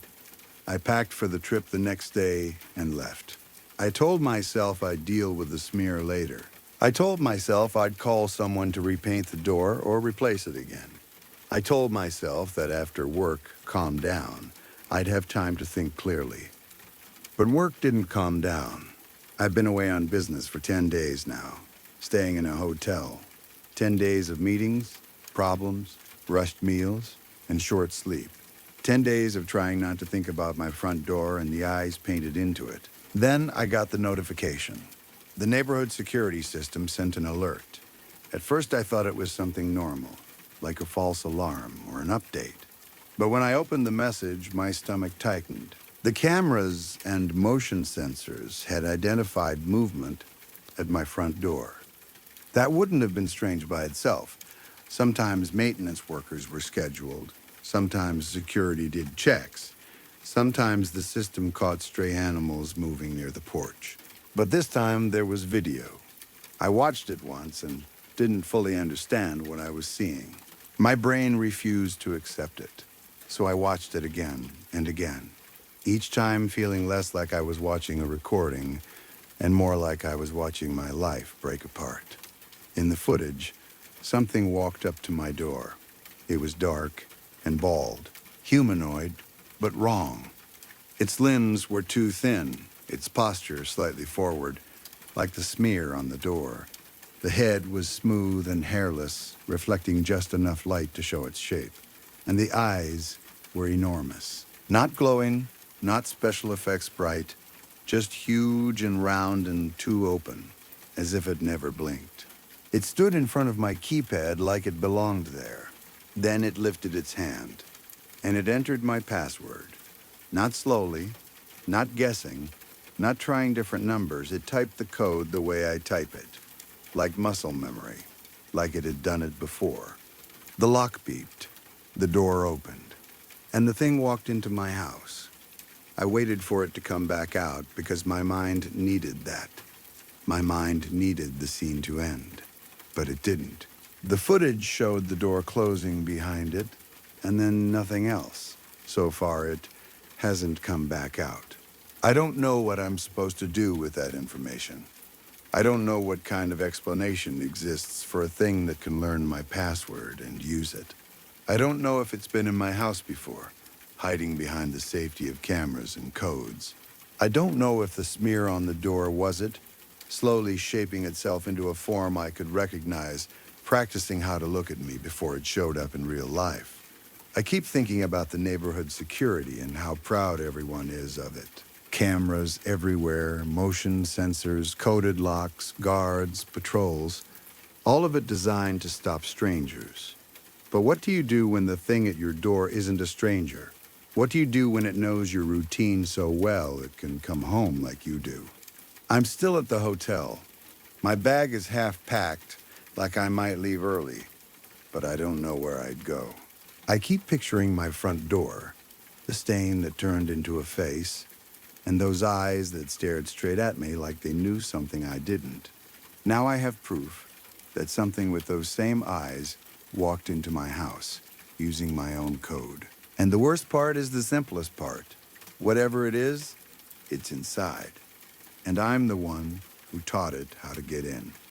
I packed for the trip the next day and left. I told myself I'd deal with the smear later. I told myself I'd call someone to repaint the door or replace it again. I told myself that after work calmed down, I'd have time to think clearly. But work didn't calm down. I've been away on business for 10 days now, staying in a hotel. 10 days of meetings, problems, rushed meals, and short sleep. 10 days of trying not to think about my front door and the eyes painted into it. Then I got the notification. The neighborhood security system sent an alert. At first I thought it was something normal, like a false alarm or an update. But when I opened the message, my stomach tightened. The cameras and motion sensors had identified movement at my front door. That wouldn't have been strange by itself. Sometimes maintenance workers were scheduled. Sometimes security did checks. Sometimes the system caught stray animals moving near the porch. But this time there was video. I watched it once and didn't fully understand what I was seeing. My brain refused to accept it. So I watched it again and again, each time feeling less like I was watching a recording and more like I was watching my life break apart. In the footage, something walked up to my door. It was dark and bald, humanoid, but wrong. Its limbs were too thin, its posture slightly forward, like the smear on the door. The head was smooth and hairless, reflecting just enough light to show its shape. And the eyes were enormous. Not glowing, not special effects bright, just huge and round and too open, as if it never blinked. It stood in front of my keypad like it belonged there. Then it lifted its hand, and it entered my password. Not slowly, not guessing, not trying different numbers. It typed the code the way I type it, like muscle memory, like it had done it before. The lock beeped, the door opened, and the thing walked into my house. I waited for it to come back out because my mind needed that. My mind needed the scene to end, but it didn't. The footage showed the door closing behind it, and then nothing else. So far, it hasn't come back out. I don't know what I'm supposed to do with that information. I don't know what kind of explanation exists for a thing that can learn my password and use it. I don't know if it's been in my house before, hiding behind the safety of cameras and codes. I don't know if the smear on the door was it, slowly shaping itself into a form I could recognize, practicing how to look at me before it showed up in real life. I keep thinking about the neighborhood security and how proud everyone is of it. Cameras everywhere, motion sensors, coded locks, guards, patrols, all of it designed to stop strangers. But what do you do when the thing at your door isn't a stranger? What do you do when it knows your routine so well it can come home like you do? I'm still at the hotel. My bag is half packed, like I might leave early, but I don't know where I'd go. I keep picturing my front door, the stain that turned into a face, and those eyes that stared straight at me like they knew something I didn't. Now I have proof that something with those same eyes walked into my house, using my own code. And the worst part is the simplest part. Whatever it is, it's inside. And I'm the one who taught it how to get in.